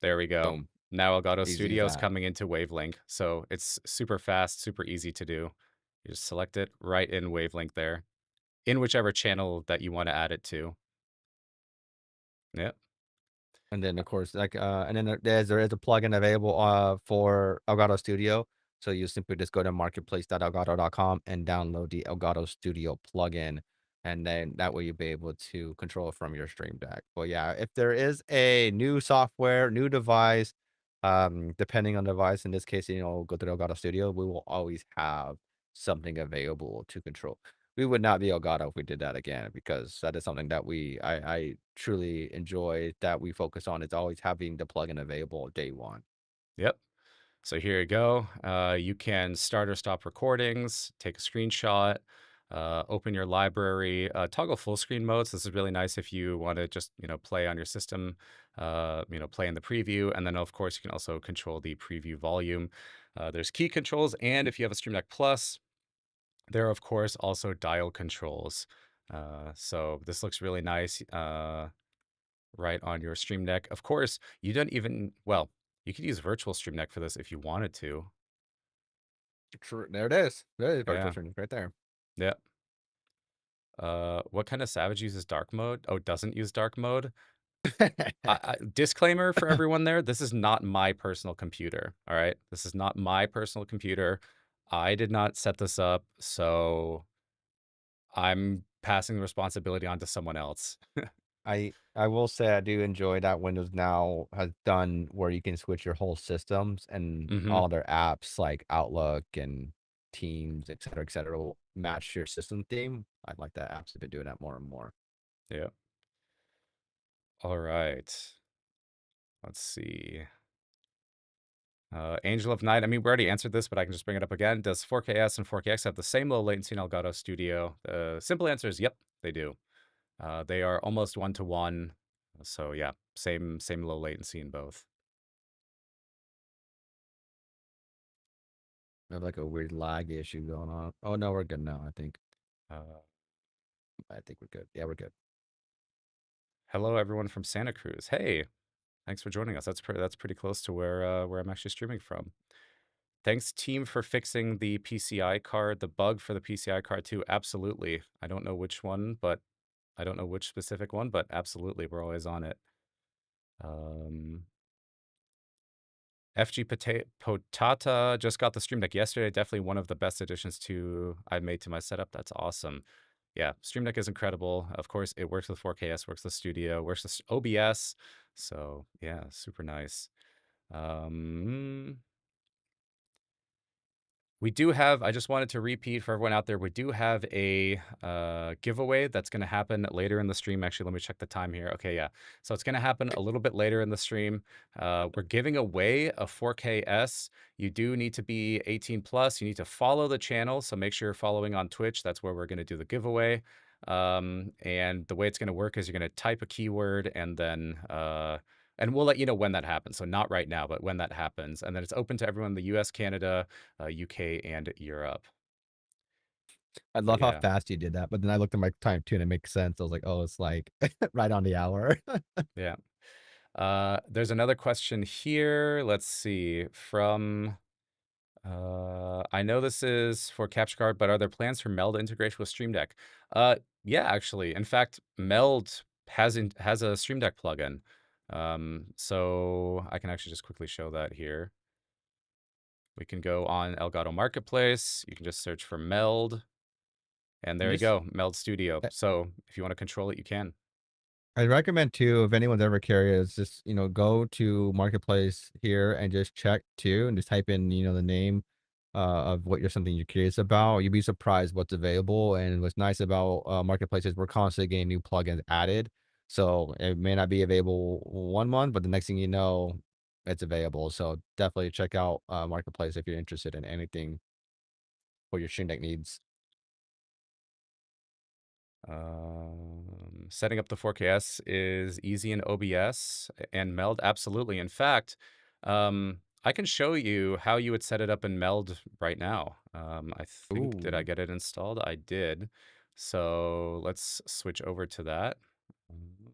there we go. boom, Now Elgato easy as Studio is that. coming into Wavelink, so it's super fast, super easy to do. You just select it right in Wavelink there, in whichever channel that you wanna add it to. Yep. And then, of course, like, and then there is a plugin available, for Elgato Studio. So you simply just go to marketplace.elgato.com and download the Elgato Studio plugin, and then that way you'll be able to control it from your Stream Deck. But yeah, if there is a new software, new device, depending on the device, in this case, go to the Elgato Studio, we will always have something available to control. We would not be Elgato if we did that again because that is something that I truly enjoy that we focus on. It's always having the plugin available day one. Yep. So here you go. You can start or stop recordings, take a screenshot, open your library, toggle full screen modes. This is really nice if you want to just play on your system, play in the preview, and then of course you can also control the preview volume. There's key controls, and if you have a Stream Deck Plus, there are of course also dial controls. So this looks really nice. Right on your Stream Deck. Of course, you don't even well, you could use Virtual Stream Deck for this if you wanted to. True. There it is. There it is virtual Yeah. training right there. Yeah. What kind of savage uses dark mode? Oh, doesn't use dark mode? Disclaimer for everyone there, this is not my personal computer, all right? This is not my personal computer. I did not set this up, so I'm passing the responsibility on to someone else. I will say I do enjoy that Windows now has done where you can switch your whole systems and Mhm. all their apps like Outlook and Teams, et cetera, will match your system theme. I like that apps have been doing that more and more. Yeah. All right. Let's see. Angel of Night. I mean, we already answered this, but I can just bring it up again. Does 4KS and 4KX have the same low latency in Elgato Studio? The simple answer is yep, they do. They are almost one to one. So yeah, same low latency in both. I have like a weird lag issue going on. Oh no, we're good now. Uh, I think we're good. Yeah, we're good. Hello, everyone from Santa Cruz. Hey, thanks for joining us. That's pretty close to where I'm actually streaming from. Thanks, team, for fixing the PCI card, the bug for the PCI card too. Absolutely. I don't know which one, but I don't know which specific one, but absolutely, we're always on it. Um, FG Potata just got the Stream Deck yesterday. Definitely one of the best additions to I made to my setup. That's awesome. Yeah, Stream Deck is incredible. Of course, it works with 4KS, works with Studio, works with OBS. So yeah, super nice. Um, We do have I just wanted to repeat for everyone out there, we do have a, giveaway that's gonna happen later in the stream. Actually, let me check the time here. Okay, yeah. So it's gonna happen a little bit later in the stream. We're giving away a 4KS. You do need to be 18 plus. You need to follow the channel, so make sure you're following on Twitch. That's where we're gonna do the giveaway. And the way it's gonna work is you're gonna type a keyword and we'll let you know when that happens. So not right now, but when that happens. And then it's open to everyone in the US, Canada, UK, and Europe. I But love how yeah, fast you did that, but then I looked at my time too, and it makes sense. I was like, oh, it's like right on the hour. yeah. There's another question here. Let's see. From I know this is for Capture Card, but are there plans for Meld integration with Stream Deck? Yeah, actually. In fact, Meld has a Stream Deck plugin. So I can actually just quickly show that here. We can go on Elgato Marketplace. You can just search for Meld, and And there you just go, Meld Studio. So if you want to control it, you can. I recommend too, if anyone's ever curious, just go to marketplace here and just check too, and just type in the name of what you're something you're curious about. You'd be surprised what's available. And what's nice about marketplace is we're constantly getting new plugins added. So it may not be available one month, but the next thing you know, it's available. So definitely check out marketplace if you're interested in anything for your Stream Deck needs. Setting up the 4KS is easy in OBS and Meld. Absolutely. In fact, I can show you how you would set it up in Meld right now. I think, did I Ooh, get it installed? I did. So let's switch over to that. Mm,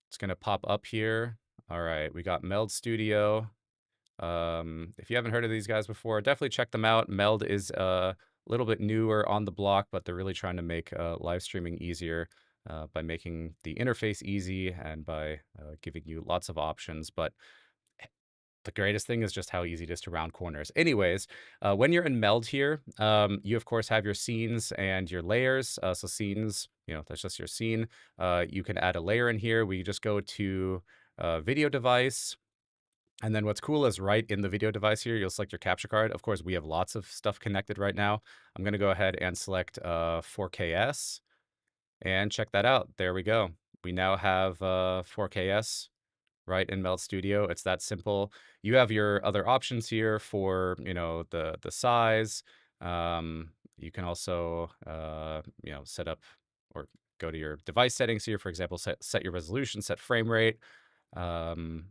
It's going to pop up here. All right, we got Meld Studio. If you haven't heard of these guys before, definitely check them out. Meld is a little bit newer on the block, but they're really trying to make live streaming easier by making the interface easy and by giving you lots of options. But the greatest thing is just how easy it is to round corners. Anyways, when you're in Meld here, you of course have your scenes and your layers. So scenes, that's just your scene. You can add a layer in here. We just go to video device. And then what's cool is right in the video device here, you'll select your capture card. Of course, we have lots of stuff connected right now. I'm going to go ahead and select 4KS and check that out. There we go. We now have 4KS right in Meld Studio. It's that simple. You have your other options here for, the size. You can also, set up or go to your device settings here. For example, set your resolution, set frame rate. Um,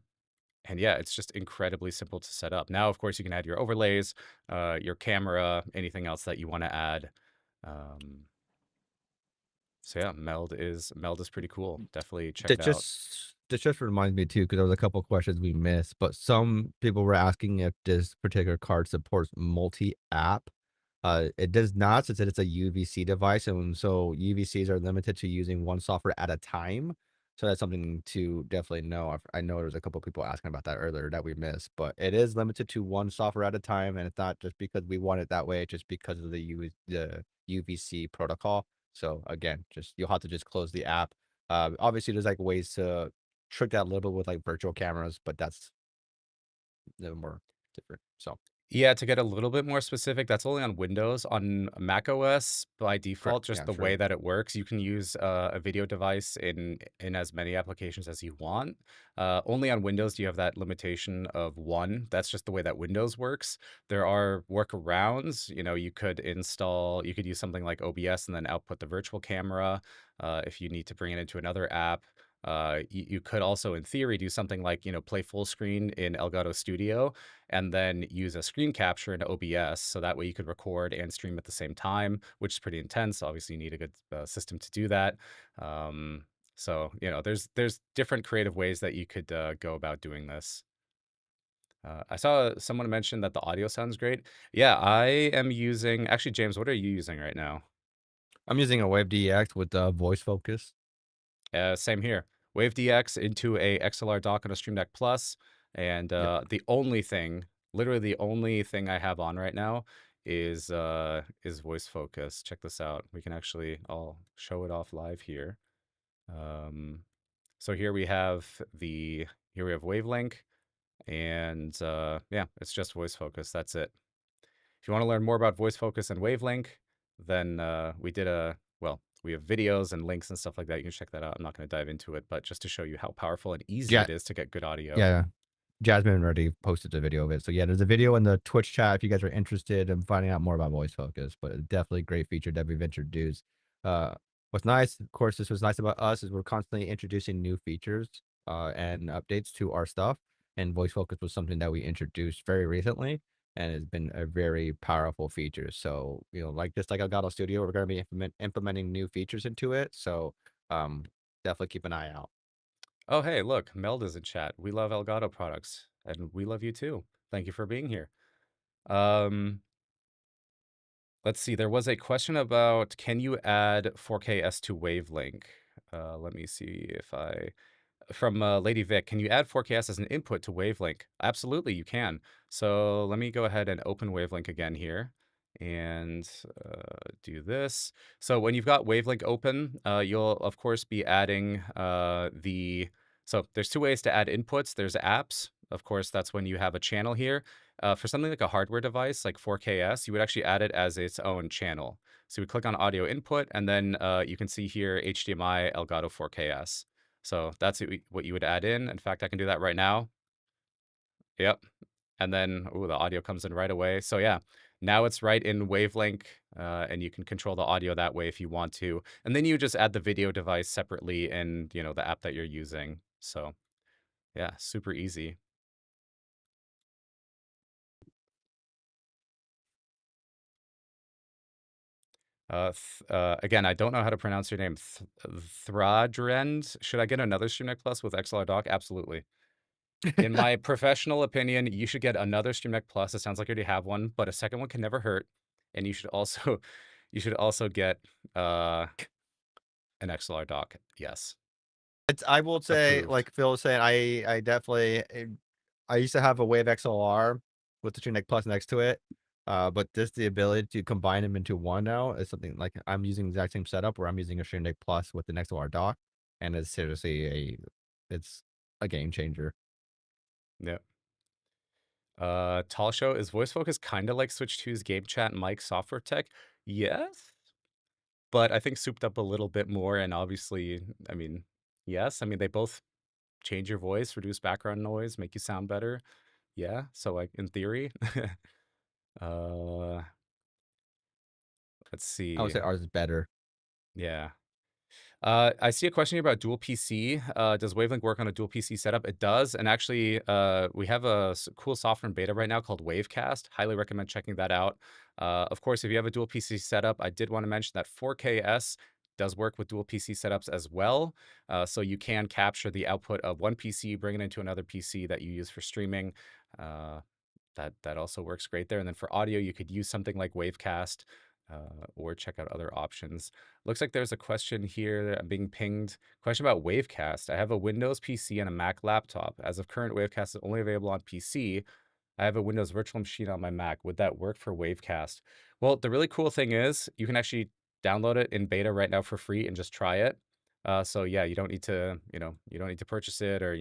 and yeah, it's just incredibly simple to set up. Now, of course, you can add your overlays, your camera, anything else that you want to add. Um, so yeah, Meld is pretty cool. Definitely check it out. That just reminds me too, because there was a couple questions we missed, but some people were asking if this particular card supports multi-app. It does not, since it's a UVC device, and so UVCs are limited to using one software at a time. So that's something to definitely know. I know there's a couple people asking about that earlier that we missed, but it is limited to one software at a time, and it's not just because we want it that way, it's just because of the UVC protocol. So again, just you'll have to just close the app. Obviously, there's like ways to trick that a little bit with like virtual cameras, but that's a little more different. So Yeah, to get a little bit more specific, that's only on Windows. On macOS, by correct. default, just Yeah, the way true. that it works, you can use a video device in as many applications as you want. Only on Windows do you have that limitation of one. That's just the way that Windows works. There are workarounds. You could use something like OBS and then output the virtual camera if you need to bring it into another app. You could also, in theory, do something like, play full screen in Elgato Studio and then use a screen capture in OBS. So that way you could record and stream at the same time, which is pretty intense. Obviously, you need a good system to do that. So there's different creative ways that you could go about doing this. I saw someone mention that the audio sounds great. Yeah, I am using. Actually, James, what are you using right now? I'm using a Wave DX with voice focus. Same here. Wave DX into a XLR dock on a Stream Deck Plus, and Yep. literally the only thing I have on right now is voice focus. Check this out. I'll show it off live here. Um, so here we have Wavelink, and yeah, it's just voice focus. That's it. If you want to learn more about voice focus and Wavelink, then we have videos and links and stuff like that. You can check that out. I'm not going to dive into it, but just to show you how powerful and easy Ja it is to get good audio. yeah. Jasmine already posted a video of it. So yeah, there's a video in the Twitch chat if you guys are interested in finding out more about voice focus, but it's definitely a great feature that we've introduced. Uh, what's nice, of course, this was nice about us is we're constantly introducing new features and updates to our stuff. And voice focus was something that we introduced very recently and has been a very powerful feature. So, like just like Elgato Studio, we're going to be implementing new features into it. So um, definitely keep an eye out. Oh, hey, look, Melda's in chat. We love Elgato products, and we love you too. Thank you for being here. Um, let's see. There was a question about can you add 4K to Wavelink? Let me see if I from Lady Vic, can you add 4KS as an input to Wavelink? Absolutely, you can. So let me go ahead and open Wavelink again here and do this. So when you've got Wavelink open, you'll of course be adding so there's two ways to add inputs. There's apps. Of course, that's when you have a channel here. For something like a hardware device like 4KS, you would actually add it as its own channel. So we click on audio input, and then you can see here HDMI Elgato 4KS. So that's what you would add in. In fact, I can do that right now. Yep. And then, ooh, the audio comes in right away. So yeah, now it's right in Wavelink, and you can control the audio that way if you want to. And then you just add the video device separately in, the app that you're using. So yeah, super easy. Again, I don't know how to pronounce your name. Thradrend. Should I get another Stream Deck Plus with XLR dock? Absolutely. In my professional opinion, you should get another Stream Deck Plus. It sounds like you already have one, but a second one can never hurt. And you should also you should also get an XLR dock. Yes. I will say, Approved. like Phil was saying, I definitely I used to have a Wave XLR with the Stream Deck Plus next to it. But this the ability to combine them into one now is something like I'm using the exact same setup where I'm using a Stream Deck Plus with the XLR dock, and it's seriously it's a game changer. Yeah. Tall Show, is voice focus kind of like Switch 2's game chat mic software tech? Yes. But I think souped up a little bit more and obviously, I mean, yes. I mean, they both change your voice, reduce background noise, make you sound better. Yeah, so, like, in theory. Uh, let's I would see. say ours is better. Yeah. I see a question here about dual PC. Does Wavelength work on a dual PC setup? It does, and actually, we have a cool software in beta right now called Wavecast. Highly recommend checking that out. Of course, if you have a dual PC setup, I did want to mention that 4KS does work with dual PC setups as well. So you can capture the output of one PC, bring it into another PC that you use for streaming. Uh, that also works great there. And then for audio, you could use something like Wavecast, or check out other options. Looks like there's a question here. I'm being pinged. Question about Wavecast. I have a Windows PC and a Mac laptop. As of current, Wavecast is only available on PC. I have a Windows virtual machine on my Mac. Would that work for Wavecast? Well, the really cool thing is you can actually download it in beta right now for free and just try it. So yeah, you don't need to, you don't need to purchase it or,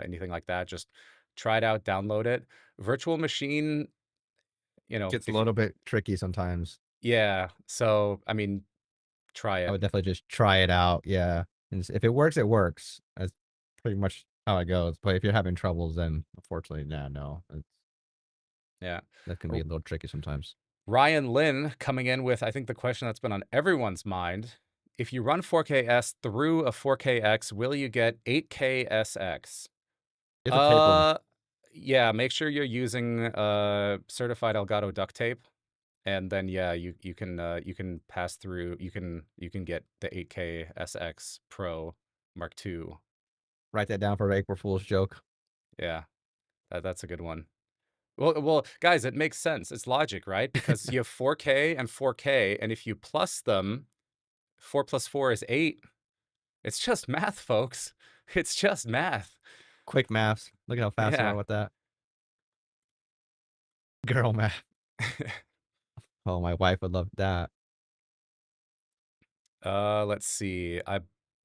anything like that. Just try it out, download it. Virtual machine, Gets a if little bit tricky sometimes. yeah. So I mean, try I it. would definitely just try it out, yeah, and if it works, it works. That's pretty much how it goes, but if you're having troubles, then unfortunately, nah, no, Yeah. that can be R- a little tricky sometimes. Ryan Lynn coming in with, I think, the question that's been on everyone's mind. If you run 4KS through a 4KX, will you get 8K SX? You have to tape them Uh, yeah, make sure you're using certified Elgato duct tape, and then yeah, you can pass through. You can get the 8K SX Pro Mark II. write that down for an April Fool's joke. Yeah, that's a good one. Well, guys, it makes sense. It's logic, right? Because you have 4K and 4K, and if you plus them, 4 plus 4 is 8. It's just math, folks. It's just math. Quick maths. Look at how fast you are Yeah. with that. Girl math. Oh, my wife would love that. Let's see. Ba,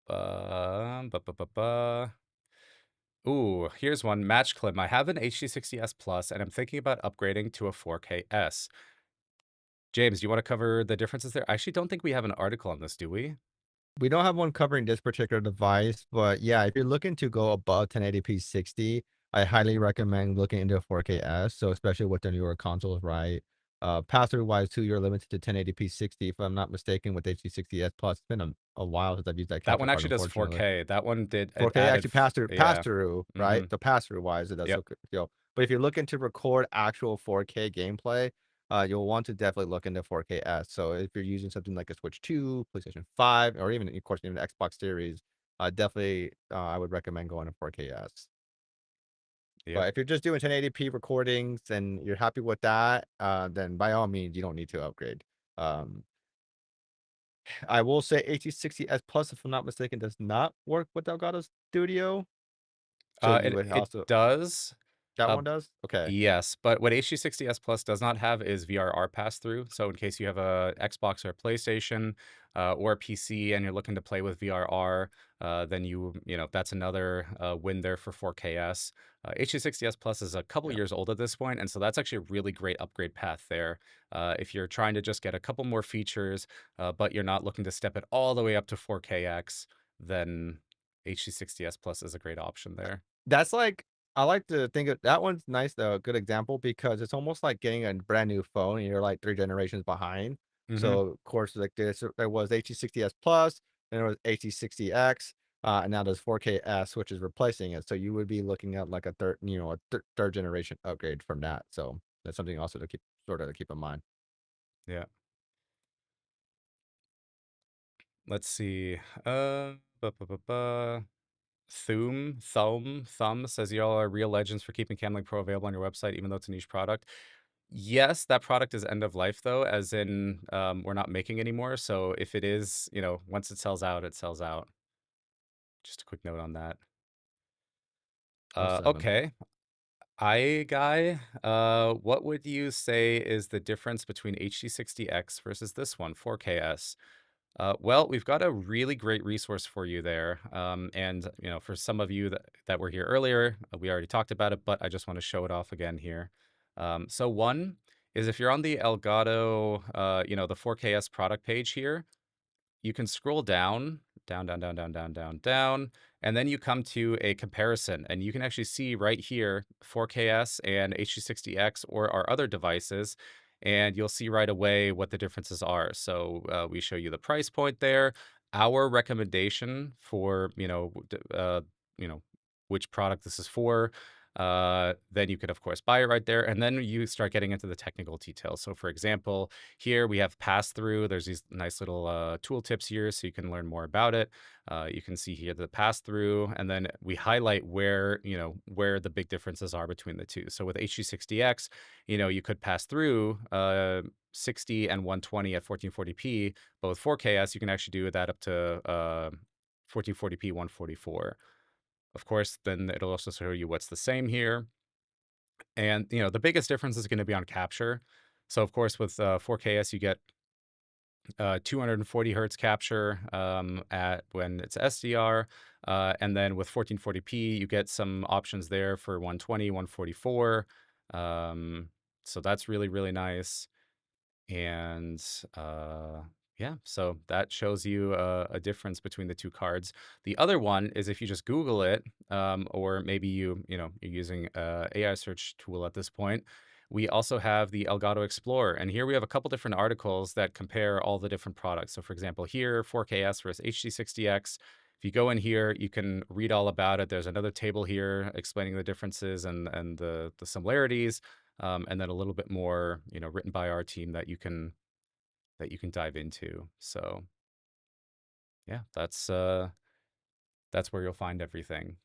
ba, ba, ba. Ooh, here's one. Match clip. I have an HD60S Plus, and I'm thinking about upgrading to a 4KS. James, do you want to cover the differences there? I actually don't think we have an article on this, do we? We don't have one covering this particular device, but yeah, if you're looking to go above 1080p 60, I highly recommend looking into a 4Ks. So especially with the newer consoles, right? Pass-through wise too, you're limited to 1080p 60. If I'm not mistaken, with HD60S Plus, it's been a while since I've used that That capture one card, actually does unfortunately. 4K. That one did it 4K added actually pass yeah. through, right? Mhm. The pass through wise, it does Yep. look good, but if you're looking to record actual 4K gameplay, you'll want to definitely look into 4Ks. So if you're using something like a Switch 2, PlayStation 5, or even, of course, even the Xbox Series, definitely, I would recommend going to 4Ks. Yep. But if you're just doing 1080p recordings and you're happy with that, then by all means, you don't need to upgrade. Um, I will say HD60S Plus, if I'm not mistaken, does not work with Elgato Studio. So you would It also does. that Uh, one does? Okay. yes, but what HD60S Plus does not have is VRR pass-through. So in case you have a Xbox or a PlayStation, or a PC and you're looking to play with VRR, then that's another win there for 4KS. HD60S Plus is a couple Yeah. years old at this point, and so that's actually a really great upgrade path there. If you're trying to just get a couple more features, but you're not looking to step it all the way up to 4KX, then HD60S Plus is a great option there. That's like I like to think of that one's nice though, a good example because it's almost like getting a brand new phone and you're like 3 generations behind. Hmm. So, of course, like this there was HD60S Plus, then there was HD60X, and now there's 4KS, which is replacing it. So you would be looking at like a third generation upgrade from that. So that's something also to keep in mind. Yeah. Let's see. Ba, ba, ba, ba. Thumb says y'all are real legends for keeping Camlink Pro available on your website, even though it's a niche product. Yes, that product is end of life though, as in we're not making anymore. So if it is, once it sells out, it sells out. Just a quick note on that. Oh seven. Okay. Guy, what would you say is the difference between HD60X versus this one, 4KS? Well, we've got a really great resource for you there. And for some of you that were here earlier, we already talked about it, but I just want to show it off again here. So one is if you're on the Elgato, the 4KS product page here, you can scroll down, down, and then you come to a comparison, and you can actually see right here 4KS and H260X or our other devices, and you'll see right away what the differences are. So we show you the price point there, our recommendation for you know which product this is for. Then you could of course buy it right there, and then you start getting into the technical details. So for example, here we have pass through. There's these nice little tool tips here so you can learn more about it. You can see here the pass through, and then we highlight where, where the big differences are between the two. So with H260X, you could pass through 60 and 120 at 1440p, but with 4KS, you can actually do that up to 1440p 144. Of course, then it'll also show you what's the same here. And, the biggest difference is going to be on capture. So, of course, with 4KS, you get 240 hertz capture at when it's SDR. And then with 1440p, you get some options there for 120, 144. So that's really, really nice. And yeah, so that shows you a difference between the two cards. The other one is if you just Google it, or maybe you're using a AI search tool at this point. We also have the Elgato Explorer, and here we have a couple different articles that compare all the different products. So, for example, here 4KS versus HD60X. If you go in here, you can read all about it. There's another table here explaining the differences and the similarities, and then a little bit more, written by our team that you can dive into. So yeah, that's where you'll find everything.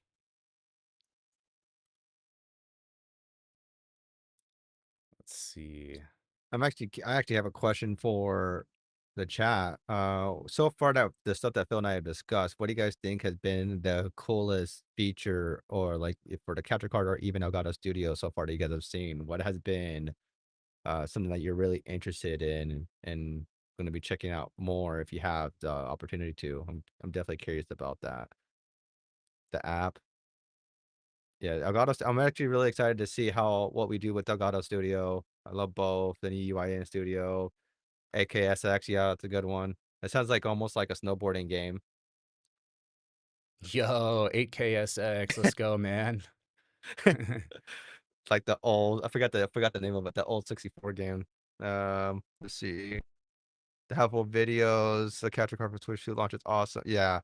Let's see. I actually have a question for the chat. So far that the stuff that Phil and I have discussed, what do you guys think has been the coolest feature or like for the capture card or even Elgato Studio so far that you guys have seen? What has been something that you're really interested in and going to be checking out more if you have the opportunity to? I'm definitely curious about that. The app. Yeah, I'm actually really excited to see what we do with Elgato Studio. I love both the new UI in Studio, AKSX. Yeah, it's a good one. It sounds like almost like a snowboarding game. Yo, 8KSX, let's go, man. Like the old, I forgot the name of it. The old 64 game. Let's see. The helpful videos, the capture card for Switch 2 launch is awesome. Yeah,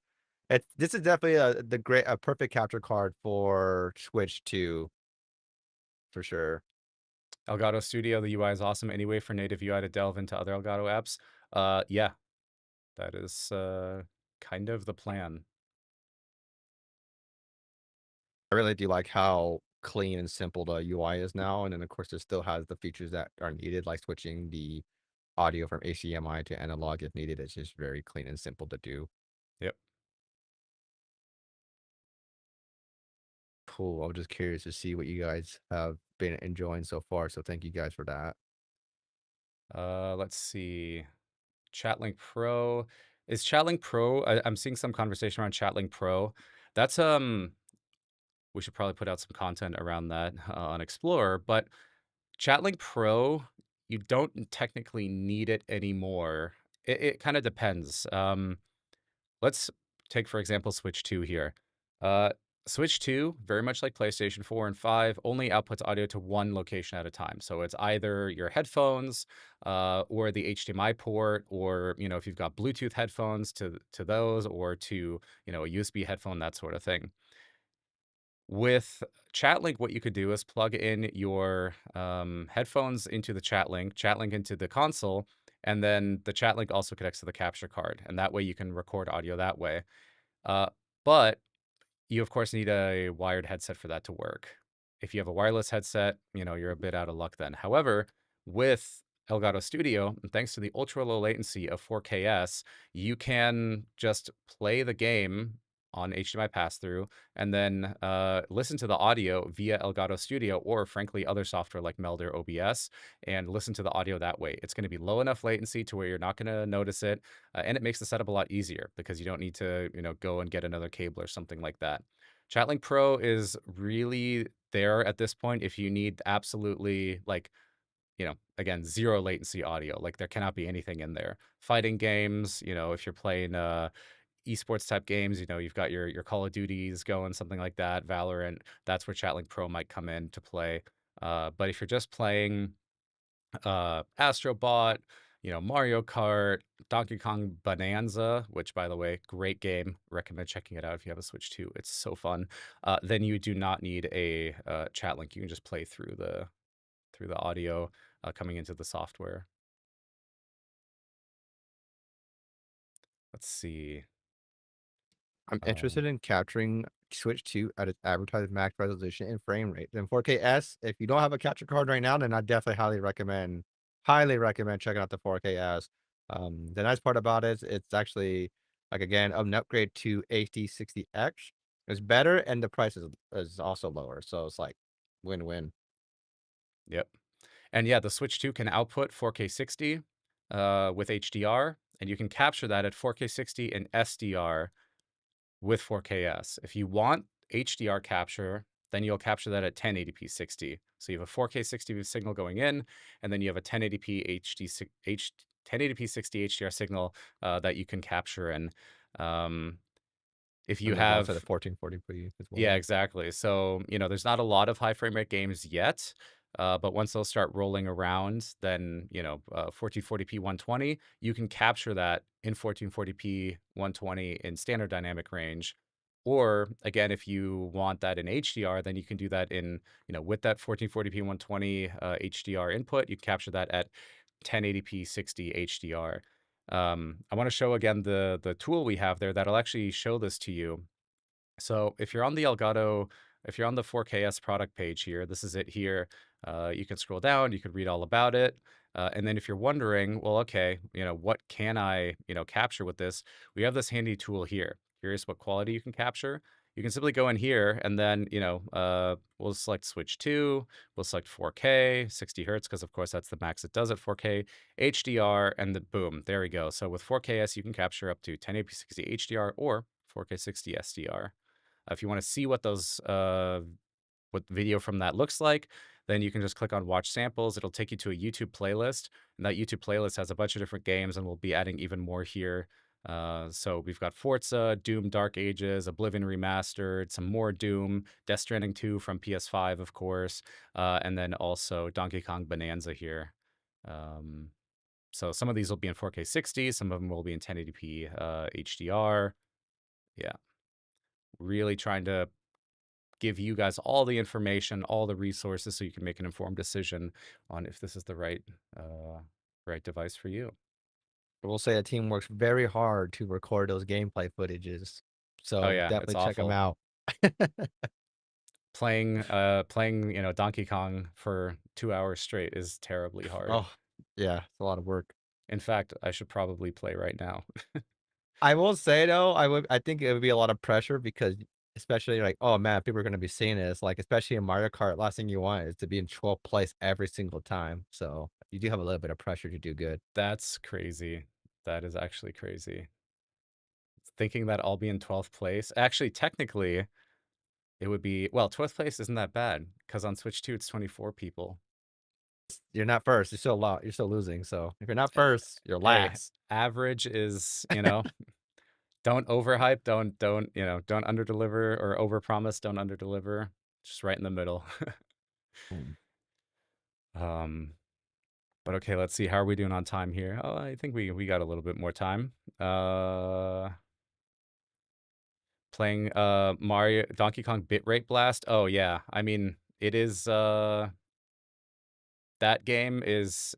this is definitely a perfect capture card for Switch 2 for sure. Elgato Studio, the UI is awesome anyway for native UI to delve into other Elgato apps. Yeah, that is kind of the plan. I really do like how clean and simple the UI is now, and then of course it still has the features that are needed, like switching the audio from HDMI to analog if needed. It's just very clean and simple to do. Yep. Cool. I'm just curious to see what you guys have been enjoying so far. So thank you guys for that. Let's see. Chatlink Pro. Is Chatlink Pro? I'm seeing some conversation around Chatlink Pro. That's we should probably put out some content around that on Explorer. But Chatlink Pro, you don't technically need it anymore. It kind of depends. Let's take, for example, Switch 2 here. Uh, Switch 2, very much like PlayStation 4 and 5, only outputs audio to one location at a time. So it's either your headphones or the HDMI port, or if you've got Bluetooth headphones to those, or to a USB headphone, that sort of thing. With Chatlink, what you could do is plug in your headphones into the Chatlink into the console, and then the Chatlink also connects to the capture card, and that way you can record audio that way. Uh, but you, of course, need a wired headset for that to work. If you have a wireless headset, you're a bit out of luck then. However, with Elgato Studio, and thanks to the ultra low latency of 4KS, you can just play the game on HDMI pass through and then listen to the audio via Elgato Studio or, frankly, other software like Meld or OBS and listen to the audio that way. It's going to be low enough latency to where you're not going to notice it, and it makes the setup a lot easier because you don't need to, go and get another cable or something like that. Chatlink Pro is really there at this point if you need absolutely like again, zero latency audio. Like there cannot be anything in there. Fighting games, if you're playing esports type games, you've got your Call of Duties going, something like that, Valorant. That's where Chatlink Pro might come in to play. But if you're just playing Astrobot, Mario Kart, Donkey Kong Bonanza, which by the way, great game. Recommend checking it out if you have a Switch 2. It's so fun. Then you do not need a chat link. You can just play through the audio coming into the software. Let's see. I'm Um, interested in capturing Switch 2 at its advertised max resolution and frame rate. Then 4K-S, if you don't have a capture card right now, then I definitely highly recommend checking out the 4K-S. The nice part about it is it's actually, like, again, an upgrade to HD60X. It's better, and the price is also lower, so it's like win-win. yep. And yeah, the Switch 2 can output 4K 60 with HDR, and you can capture that at 4K 60 and SDR with 4Ks. If you want HDR capture, then you'll capture that at 1080p 60. So you have a 4K 60 signal going in, and then you have a 1080p 1080p 60 HDR signal that you can capture. And if you And alongside the have 1440p as yeah, well. exactly. So, there's not a lot of high frame rate games yet, but once they'll start rolling around, then, 1440p 120, you can capture that in 1440p 120 in standard dynamic range. Or again, if you want that in HDR, then you can do that in, with that 1440p 120 HDR input, you capture that at 1080p 60 HDR. I want to show again the tool we have there that'll actually show this to you. So if you're on the 4KS product page here, this is it here. You can scroll down, you could read all about it. And then if you're wondering, well, okay, what can I, capture with this? We have this handy tool here. Curious what quality you can capture? You can simply go in here and then, we'll select switch to, we'll select 4K, 60 hertz, because of course that's the max it does at 4K, HDR, and the boom, there we go. So with 4KS, you can capture up to 1080p 60 HDR or 4K 60 SDR. If you want to see what video from that looks like, then you can just click on watch samples. It'll take you to a YouTube playlist, and that YouTube playlist has a bunch of different games, and we'll be adding even more here. So we've got Forza, Doom Dark Ages, Oblivion Remastered, some more Doom, Death Stranding 2 from PS5, of course, and then also Donkey Kong Bonanza here. Um, so some of these will be in 4K 60, some of them will be in 1080p HDR. Yeah, really trying to give you guys all the information, all the resources, so you can make an informed decision on if this is the right device for you. I will say a team works very hard to record those gameplay footages, Oh so yeah, it's definitely check them awful. out. Playing, Donkey Kong for 2 hours straight is terribly hard. Oh, yeah, it's a lot of work. In fact, I should probably play right now. I will say though, I think it would be a lot of pressure because especially like, oh man, people are gonna be seeing this. Like, especially in Mario Kart, last thing you want is to be in 12th place every single time. So you do have a little bit of pressure to do good. That's crazy. That is actually crazy. Thinking that I'll be in 12th place. Actually, technically, it would be, well, 12th place isn't that bad because on Switch 2, it's 24 people. You're not first, you're still losing. So if you're not Eh, first, you're Hey, last. average is, don't overhype, don't underdeliver or overpromise, don't underdeliver. Just right in the middle. Mm. Um, but okay, let's see. How are we doing on time here? Oh, I think we got a little bit more time. Playing Mario Donkey Kong Bitrate Blast. Oh yeah. I mean, it is that game is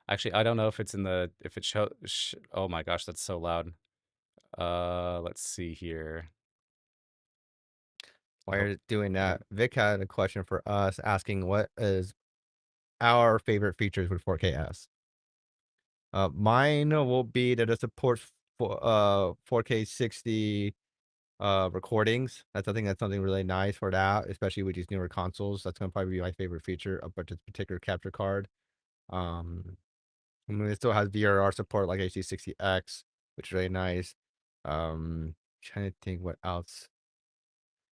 actually I don't know if it's in the if it oh my gosh, that's so loud. Let's see here. While Oh, you're doing yep. that, Vic had a question for us asking what is our favorite features with 4KS. Mine will be that it supports 4K 60 recordings. I think that's something really nice for that, especially with these newer consoles. That's gonna probably be my favorite feature about this particular capture card. Um, I mean, it still has VRR support like HD60X, which is really nice. Trying to think what else.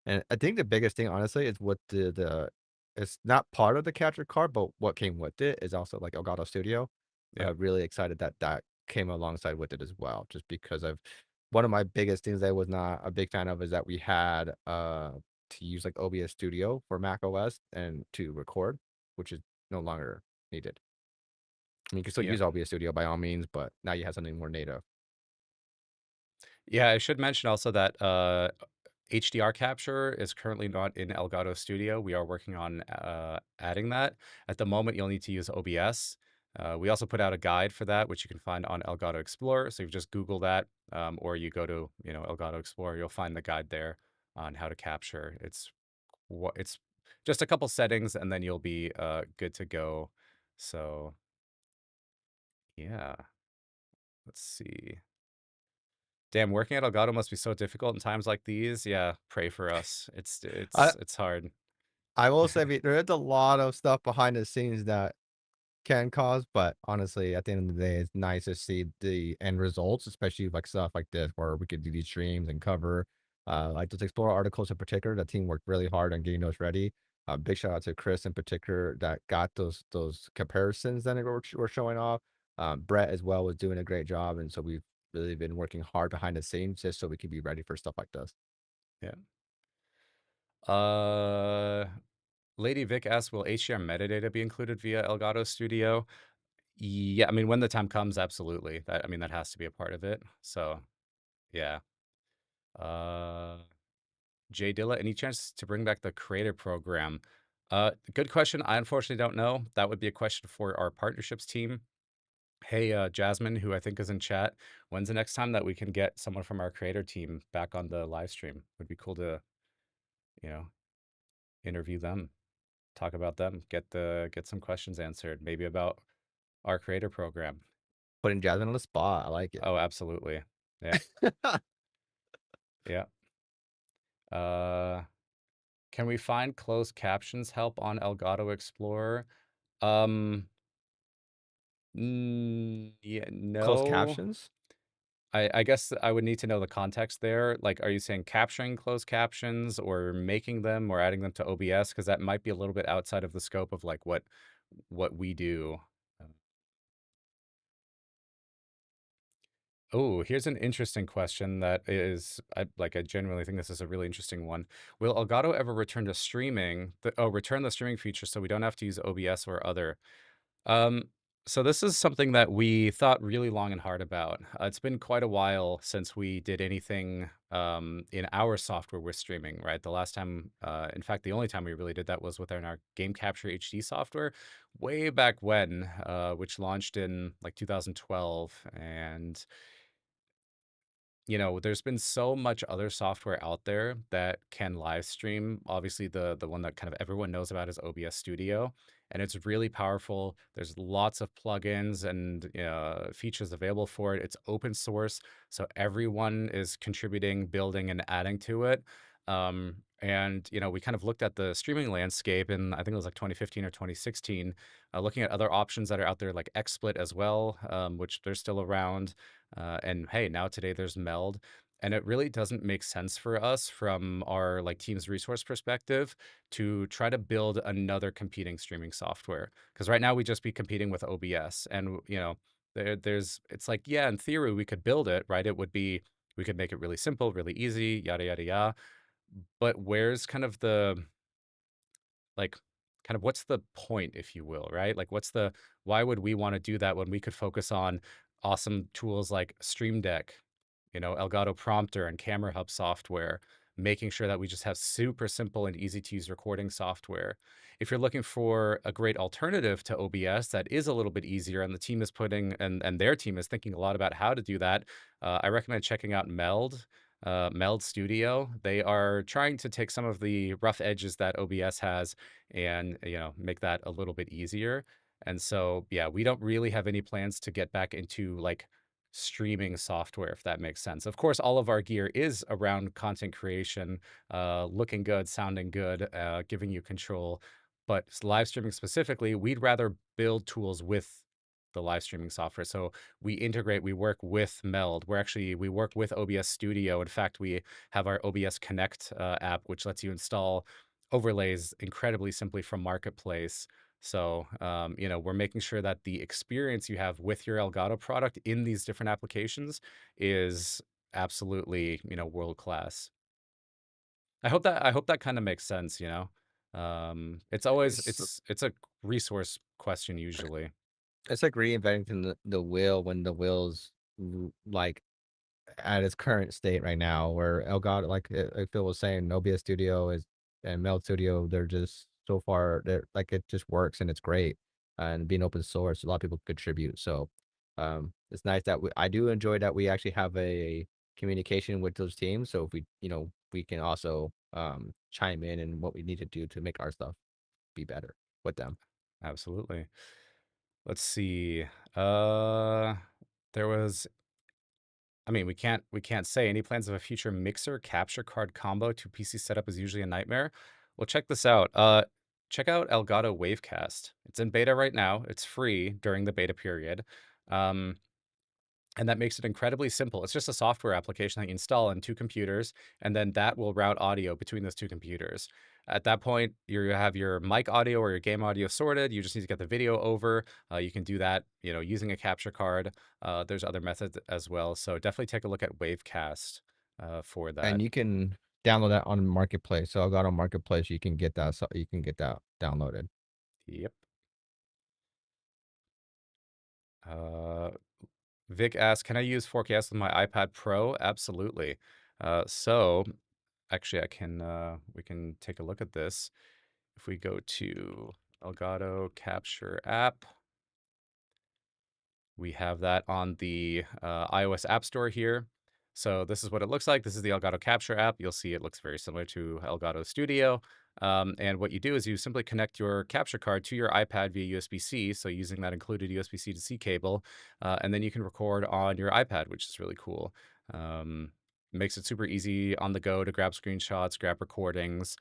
And I think the biggest thing, honestly, is what the it's not part of the capture card, but what came with it is also, like, Elgato Studio. Yeah, Really excited that that came alongside with it as well, just because of one of my biggest things that I was not a big fan of is that we had, to use, like, OBS Studio for Mac OS and to record, which is no longer needed. I mean, you can still yeah. use OBS Studio by all means, but now you have something more native. Yeah, I should mention also that, HDR capture is currently not in Elgato Studio. We are working on, adding that. At the moment, you'll need to use OBS. We also put out a guide for that, which you can find on Elgato Explorer. So if you just Google that, or you go to, Elgato Explorer, you'll find the guide there on how to capture. It's just a couple settings, and then you'll be, good to go. So, yeah, let's see. Damn, working at Elgato must be so difficult in times like these. Yeah, pray for us. It's I it's it's hard. I will say there is a lot of stuff behind the scenes that can cause, but honestly, at the end of the day, it's nice to see the end results, especially like stuff like this where we could do these streams and cover like those Explorer articles in particular. The team worked really hard on getting those ready. Big shout out to Chris in particular that got those comparisons that we're showing off. Brett as well was doing a great job, and so we've really been working hard behind the scenes just so we can be ready for stuff like this. Yeah. Uh, Lady Vic asks, will HDR metadata be included via Elgato Studio? Yeah, I mean, when the time comes, absolutely. That has to be a part of it. So, yeah. Uh, Jay Dilla, any chance to bring back the creator program? Good question. I unfortunately don't know. That would be a question for our partnerships team. Hey, Jasmine, who I think is in chat, when's the next time that we can get someone from our creator team back on the live stream? Would be cool to, you know, interview them, talk about them, get some questions answered, maybe about our creator program. Putting Jasmine on the spot, I like it. Oh, absolutely. Yeah. Yeah. Uh, can we find closed captions help on Elgato Explorer? Um, yeah, Closed no. captions. I guess I would need to know the context there. Like, are you saying capturing closed captions or making them or adding them to OBS? Because that might be a little bit outside of the scope of like what we do. Oh, here's an interesting question that is, I genuinely think this is a really interesting one. Will Elgato ever return the streaming feature so we don't have to use OBS or other? Um, so this is something that we thought really long and hard about. It's been quite a while since we did anything in our software with streaming, right? The last time, in fact, the only time we really did that was within our Game Capture HD software, way back when, which launched in like 2012, and there's been so much other software out there that can live stream. Obviously, the one that kind of everyone knows about is OBS Studio, and it's really powerful. There's lots of plugins and features available for it. It's open source, so everyone is contributing, building, and adding to it. And we kind of looked at the streaming landscape, and I think it was like 2015 or 2016, looking at other options that are out there, like XSplit as well, which they're still around. And hey, now today there's Meld, and it really doesn't make sense for us from our like team's resource perspective to try to build another competing streaming software. Because right now we just be competing with OBS, and there's it's like yeah, in theory we could build it, right? We could make it really simple, really easy, yada yada yada. But where's kind of the like kind of what's the point, if you will, right? Like why would we want to do that when we could focus on awesome tools like Stream Deck, Elgato Prompter and Camera Hub software, making sure that we just have super simple and easy to use recording software. If you're looking for a great alternative to OBS that is a little bit easier and the team is putting and their team is thinking a lot about how to do that, I recommend checking out Meld Studio. They are trying to take some of the rough edges that OBS has and make that a little bit easier. And so, yeah, we don't really have any plans to get back into like streaming software, if that makes sense. Of course, all of our gear is around content creation, looking good, sounding good, giving you control. But live streaming specifically, we'd rather build tools with the live streaming software. So we work with Meld. We work with OBS Studio. In fact, we have our OBS Connect app, which lets you install overlays incredibly simply from Marketplace. So, we're making sure that the experience you have with your Elgato product in these different applications is absolutely, world class. I hope that kind of makes sense, you know. It's always It's it's a resource question usually. it's like reinventing the wheel when the wheel's like at its current state right now, where Elgato, like Phil was saying, OBS Studio is and Meld Studio, they're just so far, they're like it just works and it's great. And being open source, a lot of people contribute. So it's nice that I do enjoy that we actually have a communication with those teams. So if we, we can also chime in what we need to do to make our stuff be better with them. Absolutely. Let's see. Uh there was we can't say any plans of a future mixer capture card combo to PC setup is usually a nightmare. Well, check this out. Check out Elgato Wavecast. It's in beta right now. It's free during the beta period. Um, and that makes it incredibly simple. It's just a software application that you install on two computers, and then that will route audio between those two computers. At that point, you have your mic audio or your game audio sorted. You just need to get the video over. You can do that, using a capture card. There's other methods as well. So definitely take a look at Wavecast for that. And you can download that on Marketplace. So Elgato Marketplace, you can get that. So you can get that downloaded. Yep. Uh, Vic asks, "Can I use 4Ks with my iPad Pro?" Absolutely. So actually, we can take a look at this. If we go to Elgato Capture app, we have that on the iOS App Store here. So this is what it looks like. This is the Elgato Capture app. You'll see it looks very similar to Elgato Studio. And what you do is you simply connect your capture card to your iPad via USB-C. So using that included USB-C to C cable, and then you can record on your iPad, which is really cool. Um, Makes it super easy on the go to grab screenshots, grab recordings.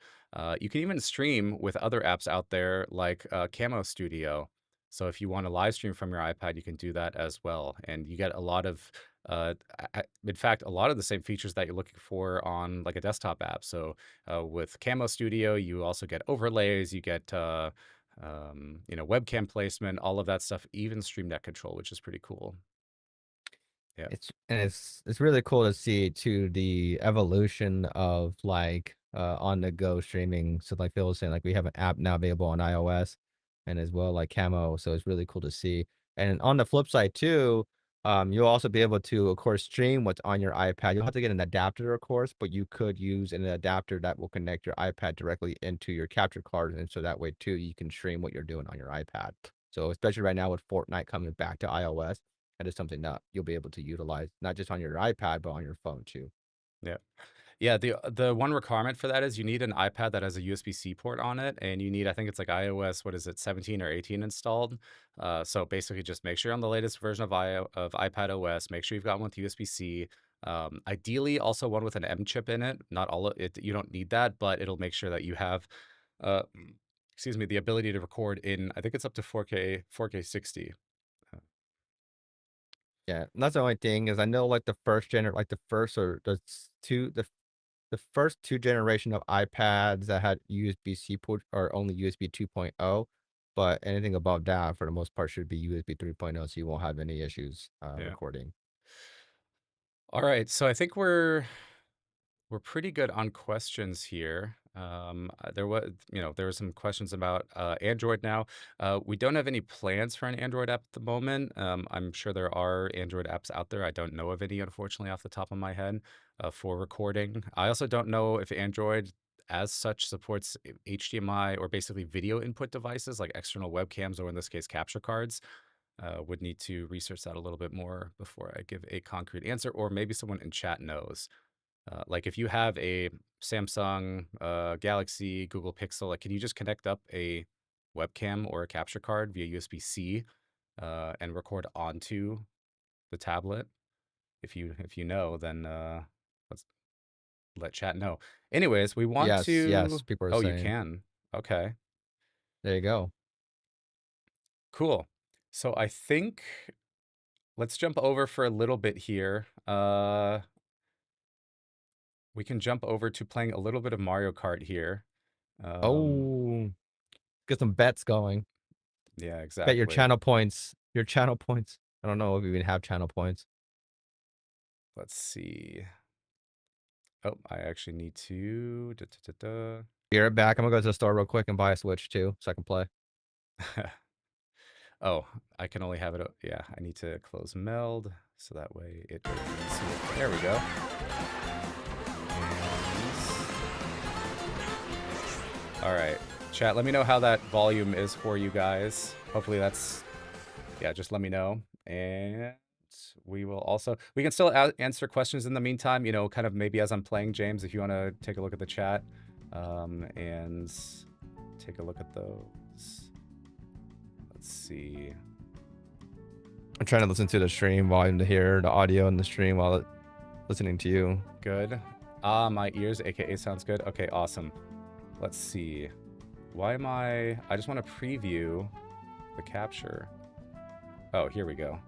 You can even stream with other apps out there like Camo Studio. So if you want to live stream from your iPad, you can do that as well, and you get a lot of, in fact, a lot of the same features that you're looking for on like a desktop app. So with Camo Studio, you also get overlays, you get webcam placement, all of that stuff, even Stream Deck control, which is pretty cool. Yeah, It's really cool to see too the evolution of on the go streaming. So like Phil was saying, like we have an app now available on iOS and as well like Camo. So it's really cool to see. And on the flip side too, you'll also be able to, of course, stream what's on your iPad. You'll have to get an adapter, of course, but you could use an adapter that will connect your iPad directly into your capture card. And so that way too, you can stream what you're doing on your iPad. So especially right now with Fortnite coming back to iOS, that is something that you'll be able to utilize, not just on your iPad, but on your phone too. yeah. Yeah, the one requirement for that is you need an iPad that has a USB-C port on it, and you need, I think it's like iOS, what is it, 17 or 18 installed. So basically, just make sure you're on the latest version of iPad OS. Make sure you've got one with USB-C. Ideally, also one with an M chip in it. Not all of it. You don't need that, but it'll make sure that you have, uh, excuse me, the ability to record in. I think it's up to 4K 60. Uh, Yeah, and that's the only thing is I know like the first or the first two generation of iPads that had USB-C port are only USB 2.0, but anything above that for the most part should be USB 3.0, so you won't have any issues yeah. recording. All right. So I think we're pretty good on questions here. There were some questions about Android now. We don't have any plans for an Android app at the moment. I'm sure there are Android apps out there. I don't know of any, unfortunately, off the top of my head for recording. I also don't know if Android, as such, supports HDMI or basically video input devices like external webcams or, in this case, capture cards. Would need to research that a little bit more before I give a concrete answer, or maybe someone in chat knows. Like if you have a Samsung Galaxy, Google Pixel, like can you just connect up a webcam or a capture card via USB-C and record onto the tablet? If you know, then let's let chat know. Anyways, we want Yes, to. yes, people are Oh, you saying. can. Okay, There you go. cool. So I think let's jump over for a little bit here. We can jump over to playing a little bit of Mario Kart here. Um, Oh, get some bets going. yeah, Bet your exactly. channel points. Your channel points. I don't know if we even have channel points. Let's see. Oh, I actually need to. Be right back. I'm gonna go to the store real quick and buy a Switch too, so I can play. Oh, I can only have it. Yeah, I need to close meld so that way it opens here. There we go. All right, chat. Let me know how that volume is for you guys. Hopefully that's yeah. Just let me know, and we can still answer questions in the meantime. You know, kind of maybe as I'm playing, James, if you want to take a look at the chat, and take a look at those. Let's see. I'm trying to listen to the stream volume to hear the audio in the stream while listening to you. Good. My ears, aka sounds good. Okay, awesome. Let's see. Why am I just want to preview the capture. Oh, here we go.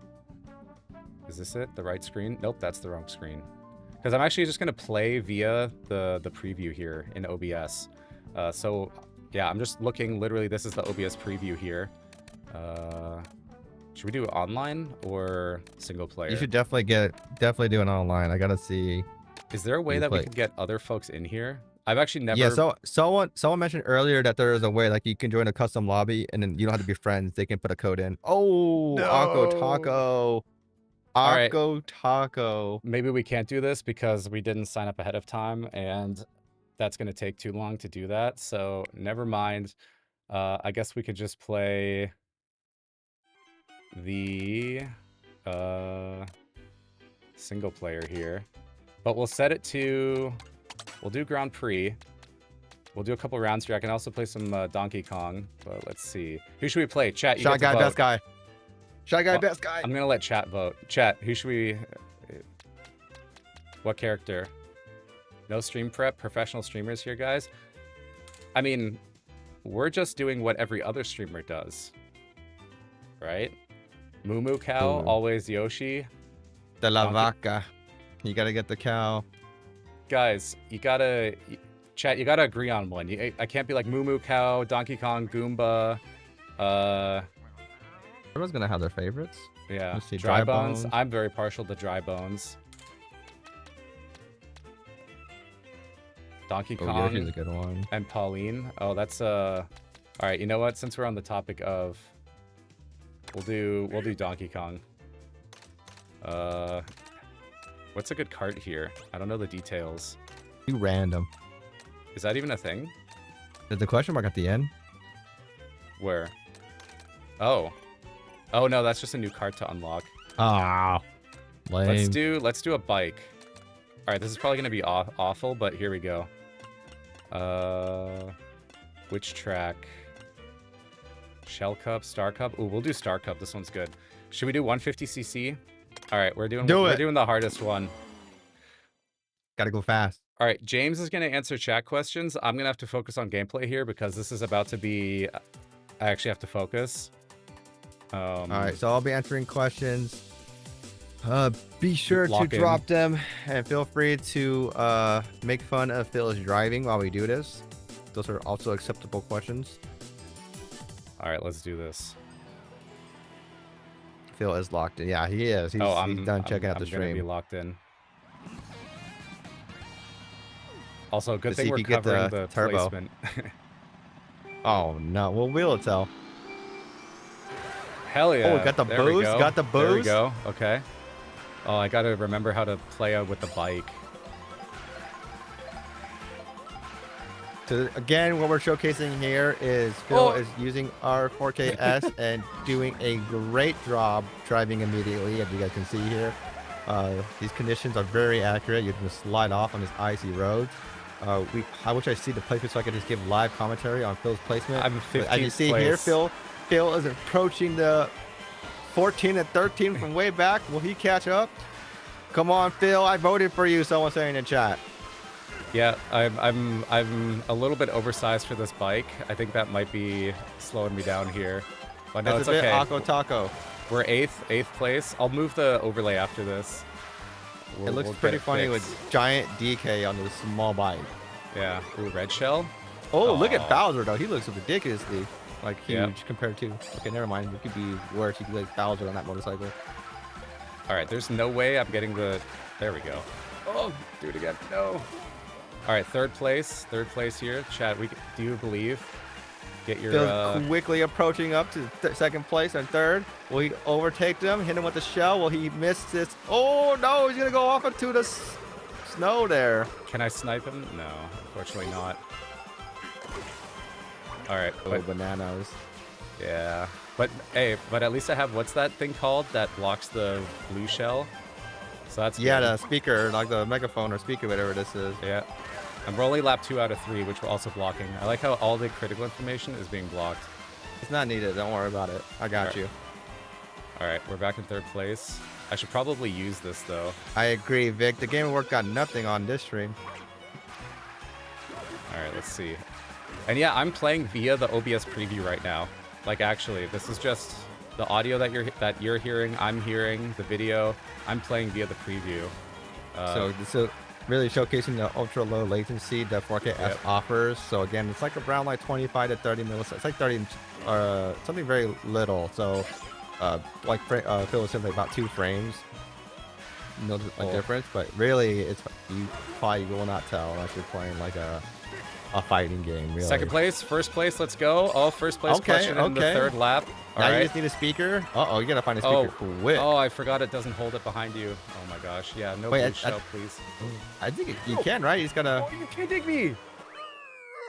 Is this it? The right screen? Nope, that's the wrong screen. Because I'm actually just going to play via the preview here in OBS. So, yeah, I'm just looking, literally, this is the OBS preview here. Should we do online or single player? You should definitely do it online. I gotta see. Is there a way that we could get other folks in here? I've actually never... Yeah, so someone mentioned earlier that there is a way, like, you can join a custom lobby, and then you don't have to be friends. They can put a code in. Oh, No! Akko Taco. All right. Akko Taco. Maybe we can't do this because we didn't sign up ahead of time, and that's going to take too long to do that. So never mind. I guess we could just play the single player here. But we'll set it to... We'll do Grand Prix. We'll do a couple rounds here. I can also play some Donkey Kong, but let's see. Who should we play? Chat, you Shy get to guy, vote. best guy. Shy guy, Well, best guy. I'm going to let chat vote. Chat, who should we... What character? No stream prep? Professional streamers here, guys? I mean, we're just doing what every other streamer does. Right? Moo Moo Cow, always Yoshi. De la vaca. You gotta get the cow. Guys, you gotta... Chat, you gotta agree on one. I can't be like Moo Moo Cow, Donkey Kong, Goomba, Everyone's gonna have their favorites. yeah. Let's see, Dry Bones. I'm very partial to Dry Bones. Donkey Kong. Yoshi's a good one. And Pauline. Oh, that's all right, you know what? Since we're on the topic of we'll do Donkey Kong. What's a good cart here? I don't know the details. Too random. Is that even a thing? There's a question mark at the end. Where? Oh. Oh no, that's just a new cart to unlock. Ah. Lame. Let's do a bike. All right, this is probably gonna be awful, but here we go. Which track? Shell Cup, Star Cup. Ooh, we'll do Star Cup. This one's good. Should we do 150cc? All right, we're doing the hardest one. Gotta go fast. All right, James is gonna answer chat questions. I'm gonna have to focus on gameplay here because this is about to be. I actually have to focus. All right, so I'll be answering questions. Be sure to drop them, and feel free to make fun of Phil's driving while we do this. Those are also acceptable questions. All right, let's do this. Phil is locked in. Yeah, he is. He's done checking out the stream. I'm gonna be locked in. Also, good Let's thing see if we're you get covering the the turbo. placement. Oh no, well we'll tell. Hell yeah! Oh, got the boost. Got the boost. There we go. Okay. Oh, I gotta remember how to play with the bike. So again, what we're showcasing here is Phil is using our 4KS and doing a great job driving immediately, as you guys can see here. These conditions are very accurate. You can slide off on this icy road. I wish I see the placement so I could just give live commentary on Phil's placement. I'm 15th as you see place. here, Phil is approaching the 14 and 13 from way back. Will he catch up? Come on, Phil! I voted for you. Someone saying in chat. Yeah, I'm a little bit oversized for this bike. I think that might be slowing me down here. But no, That's it's okay. Akko Taco. We're eighth place. I'll move the overlay after this. It looks pretty funny with giant DK on this small bike. Yeah. Ooh, red shell. Oh, look at Oh, Bowser though. He looks ridiculously like yep. huge compared to. Okay, never mind. It could be worse. You could like Bowser on that motorcycle. All right, there's no way I'm getting the. There we go. Oh, do it again. No. All right, third place. Third place here. Chat, do you believe? Get your Phil's quickly approaching up to second place and third. Will he overtake them? Hit him with the shell? Will he miss this? Oh no, he's gonna go off into the snow there. Can I snipe him? No, unfortunately not. All right, Oh, but bananas. yeah, but hey, but at least I have what's that thing called that blocks the blue shell? So that's Yeah, good. the speaker, like the megaphone or speaker, whatever this is. Yeah. I'm rolling lap 2 out of 3, which we're also blocking. I like how all the critical information is being blocked. It's not needed. Don't worry about it. I got Alright. you. All right, we're back in third place. I should probably use this though. I agree, Vic. The Game of Work got nothing on this stream. All right, let's see. And yeah, I'm playing via the OBS preview right now. Like actually, this is just the audio that you're hearing. I'm hearing the video. I'm playing via the preview. So really showcasing the ultra low latency that 4K S offers. So again, it's like around like 25 to 30 milliseconds. It's like 30, something very little. So like Phil was saying, like about 2 frames. No difference, but really, you probably will not tell unless you're playing like a fighting game. Really. Second place, first place, let's go. Oh, first place question in the third lap. All now right. you just need a speaker. Uh-oh, you gotta find a speaker quick. Oh, I forgot it doesn't hold it behind you. Oh my gosh. Yeah, no blue shell, please. I think you can, right? You just gotta... Oh, you kidding me?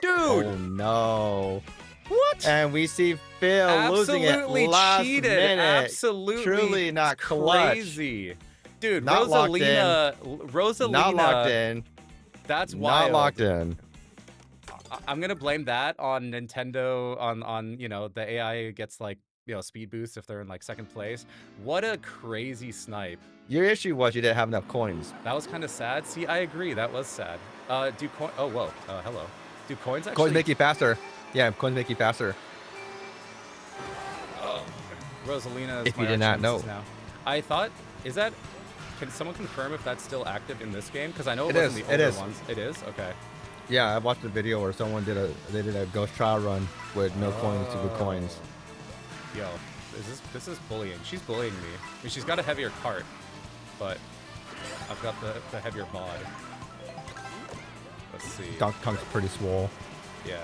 Dude! Oh, no. What? And we see Phil losing it last cheated. minute. Absolutely. Truly not clutch. Crazy. Dude, not Rosalina. Not locked in. That's wild. Not locked in. I'm gonna blame that on Nintendo, on you know, the AI gets like, you know, speed boost if they're in like second place. What a crazy snipe. Your issue was you didn't have enough coins. That was kind of sad. See, I agree. That was sad. Oh, whoa. Hello. Do coins actually? Coins make you faster. Yeah, coins make you faster. Rosalina is If my you did not know. now. I thought, can someone confirm if that's still active in this game? Because I know it It wasn't is, the it older is. ones. It is? Okay. Yeah, I watched a video where someone did a ghost trial run with no coins to good coins. Yo, this is bullying. She's bullying me. I mean, she's got a heavier cart, but I've got the heavier bod. Let's see. Donkey Kong's pretty swole. Yeah.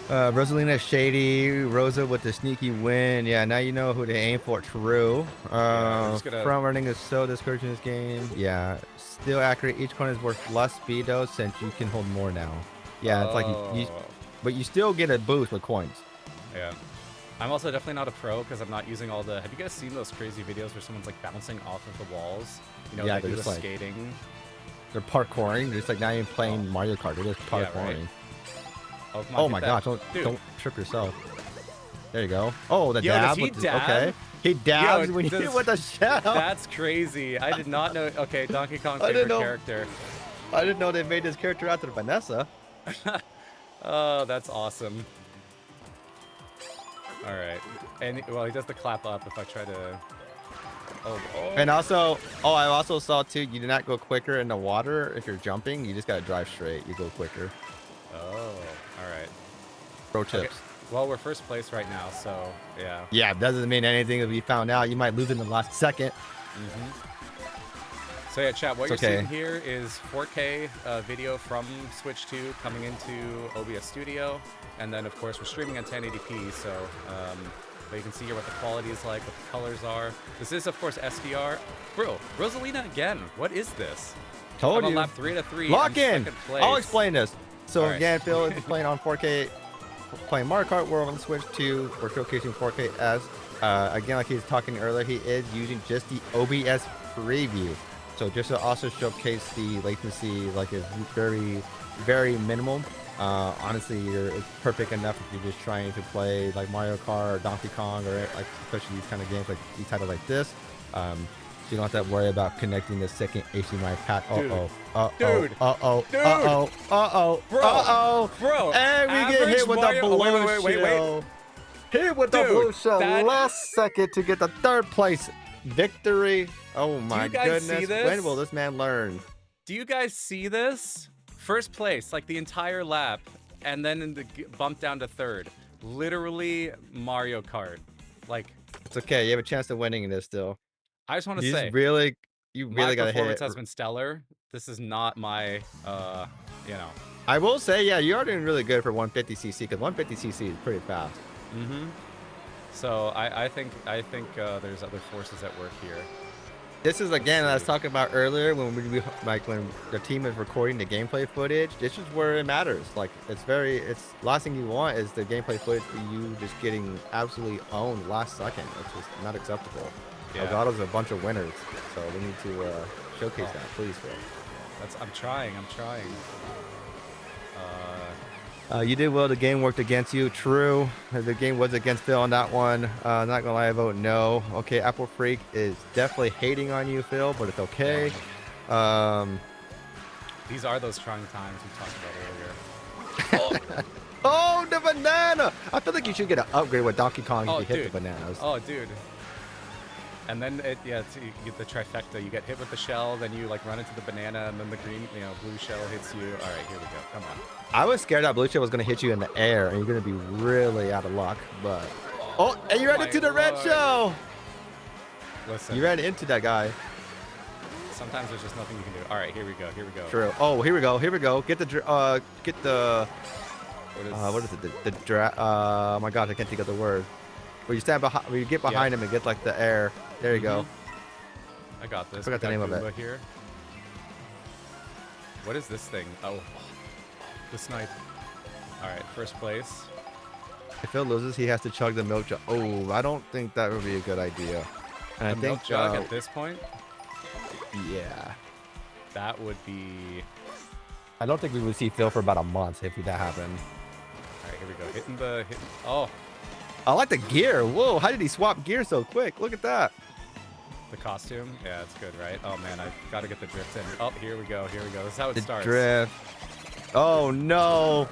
Rosalina shady, Rosa with the sneaky win. Yeah, now you know who to aim for. True. Front running is so discouraging in this game. Yeah, still accurate. Each coin is worth less speed though, since you can hold more now. Yeah, it's like but you still get a boost with coins. Yeah. I'm also definitely not a pro because I'm not using all the. Have you guys seen those crazy videos where someone's like bouncing off of the walls? You know, yeah, they they're do just the like skating. They're parkouring. They're just like not even playing Mario Kart. They're just parkouring. Yeah, right. Oh, Oh my gosh! Don't trip yourself. There you go. Oh, the Yo, dab. does he dab? Okay. He dabs Yo, when you hit with the shell. That's crazy. I did not know. Okay, Donkey Kong I favorite didn't know. character. I didn't know they made this character after Vanessa. Oh, that's awesome. All right, and well, he does the clap up if I try to. Oh. And also, I also saw too, you do not go quicker in the water if you're jumping. You just gotta drive straight. You go quicker. Oh, all right. Pro tips. Okay. Well, we're first place right now, so yeah. Yeah, doesn't mean anything if you found out. You might lose in the last second. So yeah, chat, what It's you're okay. seeing here is 4K video from Switch 2 coming into OBS Studio. And then, of course, we're streaming on 1080p, so but you can see here what the quality is like, what the colors are. This is, of course, SDR. Bro, Rosalina again. What is this? Told I'm on you. lap 3 to 3. Lock I'm in. second place. I'll explain this. So All right. again, Phil is playing on 4K, playing Mario Kart World on Switch 2. We're showcasing 4K as again, like he was talking earlier, he is using just the OBS preview. So just to also showcase the latency, like is very, very minimal. Honestly, it's perfect enough if you're just trying to play like Mario Kart or Donkey Kong or like especially these kind of games like these titles like this. So you don't have to worry about connecting the second HDMI pack. Bro, And we get hit with the blue shell. Hit with the blue shell last second to get the third place victory. Oh my guys see goodness. this? When will this man learn? Do you guys see this? First place, like the entire lap, and then bump down to third. Literally Mario Kart. Like, It's okay. You have a chance of winning in this still. I just want to You just say, really, you my really gotta hit performance it. has been stellar. This is not my, you know. I will say, yeah, you are doing really good for 150cc because 150cc is pretty fast. Mm-hmm. So I think there's other forces at work here. This is again, I was talking about earlier when when the team is recording the gameplay footage. This is where it matters. Like it's last thing you want is the gameplay footage of you just getting absolutely owned last second. It's just not acceptable. Yeah. Elgato's a bunch of winners, so we need to showcase that, please, Phil. I'm trying. You did well. The game worked against you. True. The game was against Phil on that one. Not gonna lie, I vote no. Okay, Apple Freak is definitely hating on you, Phil, but it's okay. These are those trying times we talked about earlier. Oh, the banana! I feel like you should get an upgrade with Donkey Kong if you hit dude. the bananas. Oh, dude. And then you get the trifecta. You get hit with the shell, then you like run into the banana, and then the green, blue shell hits you. All right, here we go. Come on. I was scared that blue shell was gonna hit you in the air, and you're gonna be really out of luck. But and you ran into the red shell. Listen, you ran into that guy. Sometimes there's just nothing you can do. All right, here we go. True. Oh, here we go. Get the what is it? Oh my gosh, I can't think of the word. Where you stand behind, where you get behind him and get like the air. There you go. I got this. I forgot the name of it. Here. What is this thing? Oh, the snipe. All right, first place. If Phil loses, he has to chug the milk jug. Oh, I don't think that would be a good idea. And I think milk jug at this point. Yeah. That would be. I don't think we would see Phil for about a month if that happened. All right, here we go. Oh. I like the gear. Whoa, how did he swap gear so quick? Look at that. The costume? Yeah, it's good, right? Oh, man, I got to get the drift in. Oh, here we go. This is how it starts. Drift. Oh, no.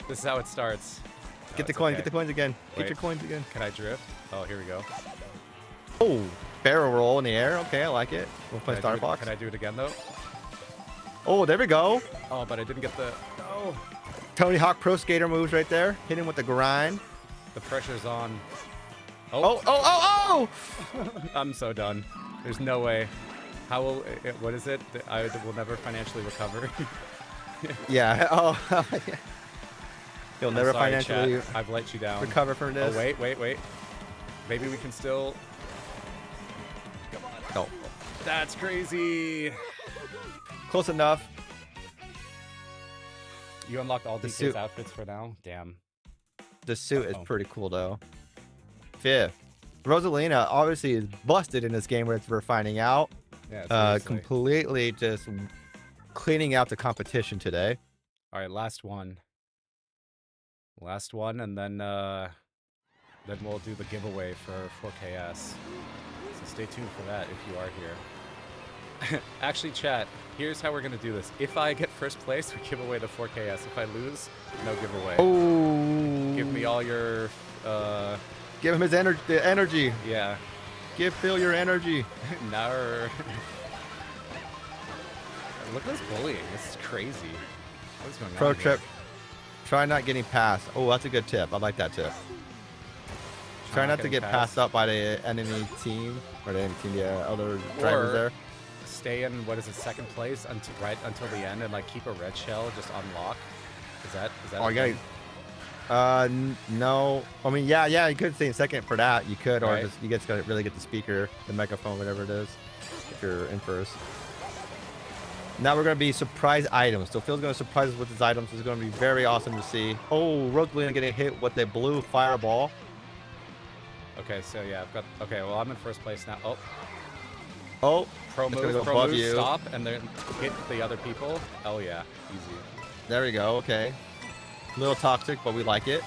This is how it starts. Get the coins. Okay. Get the coins again. Wait, get your coins again. Can I drift? Oh, here we go. Oh, barrel roll in the air. Okay, I like it. We'll play Star Fox. Can I do it again, though? Oh, there we go. Oh, but I didn't get the... Oh. Tony Hawk Pro Skater moves right there. Hit him with the grind. The pressure's on. Oh! I'm so done. There's no way. How will it, what is it? I will never financially recover. Yeah. Oh. You'll never sorry, financially chat. I've let you down. recover from this. Oh, wait. Maybe we can still. Come on. No. That's crazy. Close enough. You unlocked all DK's outfits for now? Damn. The suit is pretty cool, though. Fifth. Rosalina obviously is busted in this game, where we're finding out. Yeah, completely just cleaning out the competition today. All right, last one, and then we'll do the giveaway for 4KS. So stay tuned for that if you are here. Actually, chat, here's how we're gonna do this. If I get first place, we give away the 4KS. If I lose, no giveaway. Oh! Give me all your. Give him his energy. Yeah. Give Phil your energy. No. Look at this bullying. This is crazy. What is going on? Pro tip: try not getting passed. Oh, that's a good tip. I like that tip. Try not to get passed up by the enemy team or the enemy team, the other drivers there. Stay in second place until the end and like keep a red shell just unlock. Is that? Oh, you gotta. No. I mean, yeah. You could stay in second for that. You could, or just you just gotta really get the speaker, the microphone, whatever it is, if you're in first. Now we're gonna be surprise items. So Phil's gonna surprise us with his items. It's gonna be very awesome to see. Oh, Rosalina getting hit with the blue fireball. Okay, so yeah, I've got. Okay, well I'm in first place now. Oh. Pro move, stop, and then hit the other people. Oh yeah, easy. There we go. Okay. A little toxic, but we like it.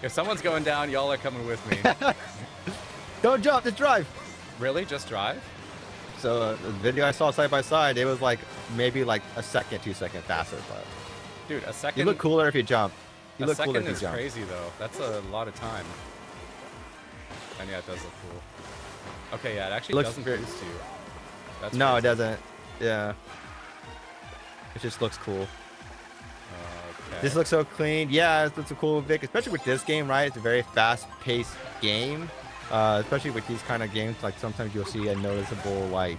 If someone's going down, y'all are coming with me. Don't jump, just drive. Really? Just drive? So the video I saw side by side, it was like maybe like a second, 2 seconds faster. But dude, a second. You look cooler if you jump. You look cooler if you jump. A second is crazy though. That's a lot of time. And yeah, it does look cool. Okay, yeah, it actually doesn't boost you. That's no, crazy. it doesn't. Yeah. It just looks cool. This Okay. looks so clean. Yeah, it's a cool Vic, especially with this game, right? It's a very fast-paced game. Especially with these kind of games, like sometimes you'll see a noticeable like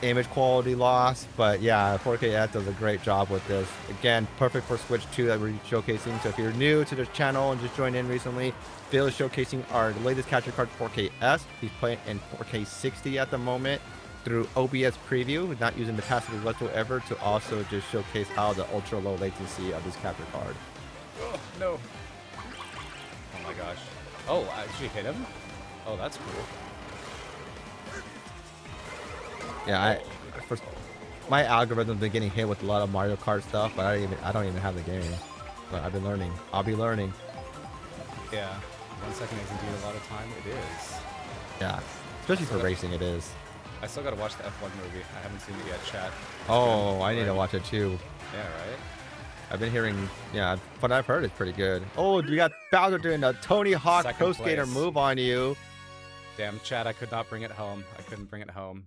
image quality loss. But yeah, 4K does a great job with this. Again, perfect for Switch 2 that we're showcasing. So if you're new to the channel and just joined in recently, Phil is showcasing our latest capture card 4KS. He's playing in 4K 60 at the moment through OBS preview, not using the passive whatsoever, to also just showcase how the ultra low latency of this capture card. Oh, no. Oh my gosh. Oh, I actually hit him? Oh, that's cool. Yeah, Oh. for my algorithm's been getting hit with a lot of Mario Kart stuff, but I don't even have the game. But I've been learning. I'll be learning. Yeah. 1 second is indeed a lot of time. It is. Yeah, especially Still for got, racing, it is. I still gotta watch the F1 movie. I haven't seen it yet, chat. It's good Oh, I need to already. watch it too. Yeah, right? I've been hearing, yeah, but I've heard it's pretty good. Oh, we got Bowser doing the Tony Hawk Second Pro Skater place. move on you. Damn, chat, I could not bring it home. I couldn't bring it home.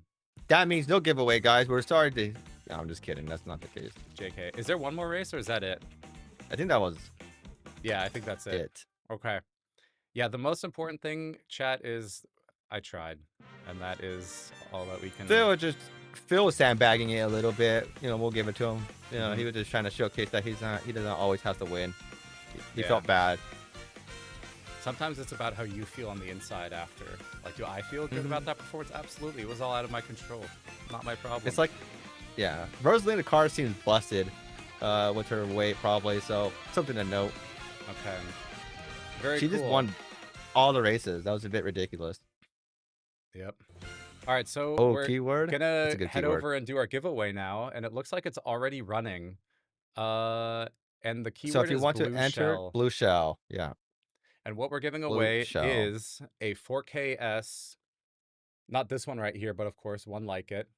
That means no giveaway, guys. We're sorry to. No, I'm just kidding. That's not the case. JK. Is there one more race or is that it? I think that was Yeah, I think that's it. it. Okay. Yeah, the most important thing, chat, is I tried. And that is all that we can. Phil was sandbagging it a little bit. You know, we'll give it to him. You know, Mhm. he was just trying to showcase that he doesn't always have to win. He Yeah. felt bad. Sometimes it's about how you feel on the inside after. Like, do I feel good about Mhm. that performance? Absolutely. It was all out of my control. Not my problem. It's like, yeah, Rosalina Carr seems busted with her weight probably. So something to note. Okay. Very She just cool. won all the races. That was a bit ridiculous. Yep. All right, so Oh, we're keyword? That's gonna a good head keyword. over and do our giveaway now, and it looks like it's already running. Uh, and the So keyword if you is want to blue enter, shell. blue shell. Yeah, And what we're giving blue away shell. is a 4KS, not this one right here, but of course one like it.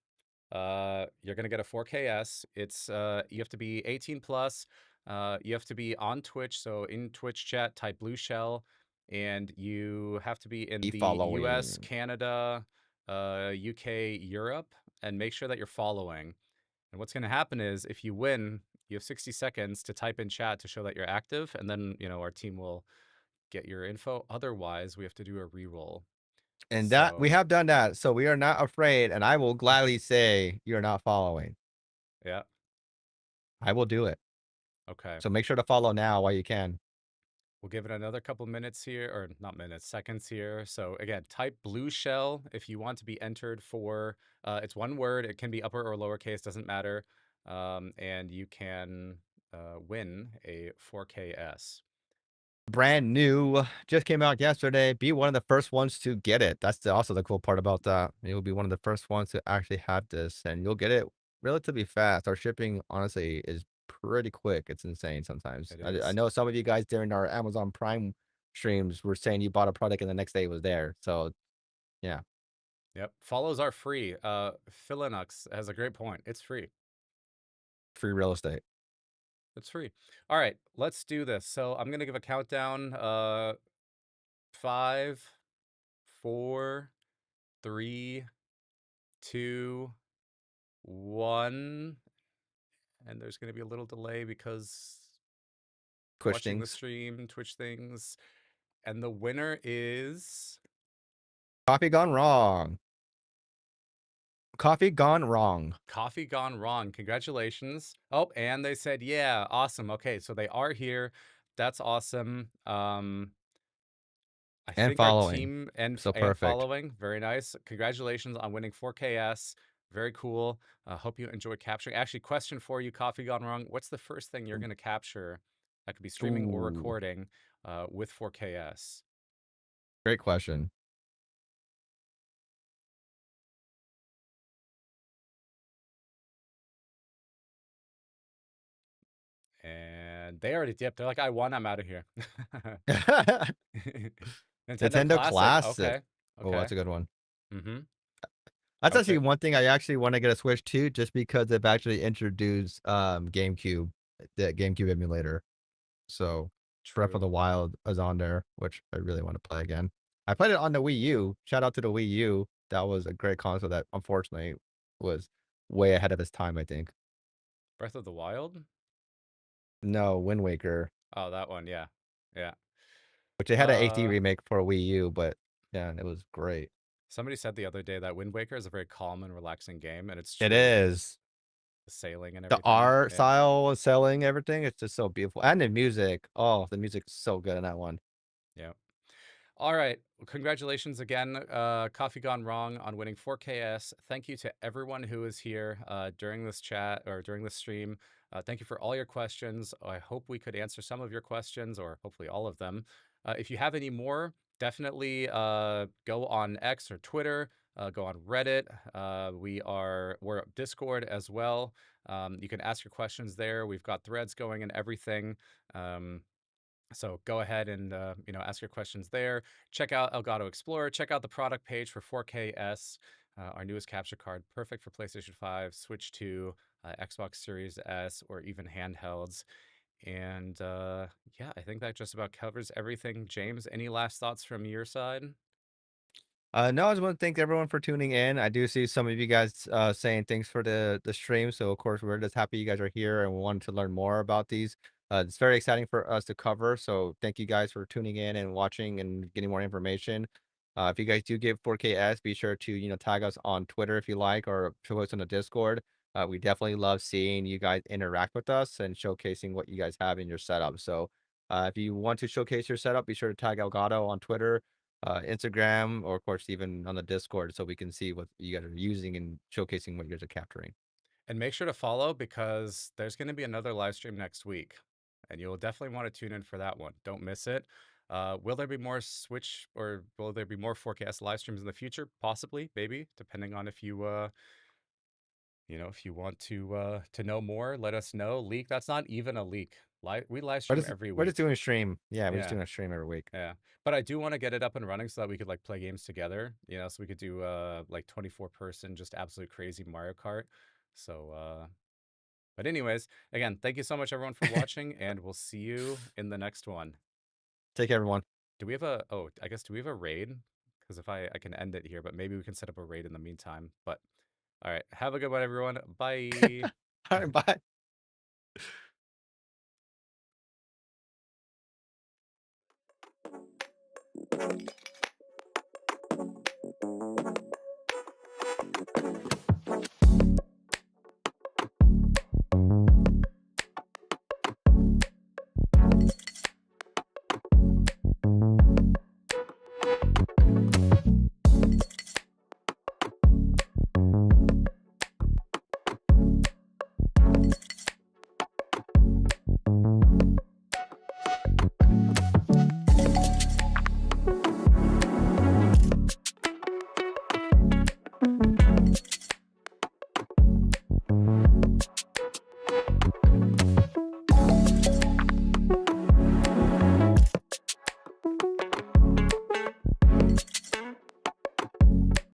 You're gonna get a 4KS. It's you have to be 18 plus. You have to be on Twitch, so in Twitch chat, type blue shell, and you have to be in E the US, following. Canada, UK, Europe, and make sure that you're following. And what's gonna happen is if you win, you have 60 seconds to type in chat to show that you're active, and then our team will get your info. Otherwise, we have to do a reroll. And that we So have done that. So we are not afraid. And I will gladly say you're not following. yeah, I will do it. okay. So make sure to follow now while you can. We'll give it another couple minutes here, or not minutes, seconds here. So again, type blue shell if you want to be entered for. It's one word. It can be upper or lowercase, doesn't matter. And you can win a 4KS. Brand new, just came out yesterday. Be one of the first ones to get it. That's also the cool part about that. You'll be one of the first ones to actually have this, and you'll get it relatively fast. Our shipping, honestly, is pretty quick. It's insane sometimes. It I is. know some of you guys during our Amazon Prime streams were saying you bought a product and the next day it was there. So yeah, Yep. Follows are free. Philinux has a great point. It's free. free real estate. It's free. All right, let's do this. So I'm gonna give a countdown. Five, four, three, two, one. And there's going to be a little delay because Twitch watching the things. stream, Twitch things. And the winner is Coffee gone wrong. Coffee gone wrong. Coffee Gone Wrong. Congratulations. Oh, and they said, yeah, awesome. Okay, so they are here. That's awesome. I And think our following. team and So perfect. following, very nice. Congratulations on winning 4KS. Very cool. Hope you enjoy capturing. Actually, question for you, Coffee Gone Wrong. What's the first thing you're going to capture that could be streaming or Ooh, recording with 4KS? great question. And they already dipped. They're like, I won. I'm out of here. Nintendo Nintendo Classic. Classic. Okay. Oh, Okay. that's a good one. Mm-hmm. That's actually Okay. one thing I actually want to get a Switch to, just because they've actually introduced GameCube, the GameCube emulator. So Breath of True. the Wild is on there, which I really want to play again. I played it on the Wii U. Shout out to the Wii U. That was a great console that unfortunately was way ahead of its time, I think. Breath of the Wild? No, Wind Waker, Oh, that one, yeah. Yeah. which they had a HD Uh, remake for Wii U, but yeah, it was great. Somebody said the other day that Wind Waker is a very calm and relaxing game, and it's It true. is. The sailing and The everything, art yeah. style, selling, everything, it's just so beautiful, and the music. Oh, the music's so good in that one. Yeah. All right. Well, congratulations again, Coffee Gone Wrong on winning 4KS. Thank you to everyone who is here during this chat or during this stream. Thank you for all your questions. I hope we could answer some of your questions or hopefully all of them. If you have any more, definitely go on X or Twitter, go on Reddit. We're at Discord as well. You can ask your questions there. We've got threads going and everything. Um, so go ahead and ask your questions there. Check out Elgato Explorer. Check out the product page for 4KS, our newest capture card, perfect for PlayStation 5, Switch 2, Xbox Series S, or even handhelds. And yeah, I think that just about covers everything. James, any last thoughts from your side? No, I just want to thank everyone for tuning in. I do see some of you guys saying thanks for the stream. So of course we're just happy you guys are here and we wanted to learn more about these. It's very exciting for us to cover. So thank you guys for tuning in and watching and getting more information. If you guys do give 4KS, be sure to tag us on Twitter if you like, or show us on the Discord. We definitely love seeing you guys interact with us and showcasing what you guys have in your setup. So if you want to showcase your setup, be sure to tag Elgato on Twitter, Instagram, or of course even on the Discord, so we can see what you guys are using and showcasing what you guys are capturing. And make sure to follow because there's going to be another live stream next week. And you'll definitely want to tune in for that one. Don't miss it. Will there be more Switch or will there be more forecast live streams in the future? Possibly, maybe, depending on if if you want to know more, let us know. Leak, that's not even a leak. We live We're stream just every we're just week. doing a stream. Yeah, we're just Yeah. doing a stream every week. Yeah. But I do want to get it up and running so that we could like play games together, so we could do like 24 person just absolute crazy Mario Kart. So but anyways, again, thank you so much everyone for watching, and we'll see you in the next one. Take care, everyone. Do we have I guess, do we have a raid? Because if I can end it here, but maybe we can set up a raid in the meantime. But all right, have a good one, everyone. Bye. All right, bye.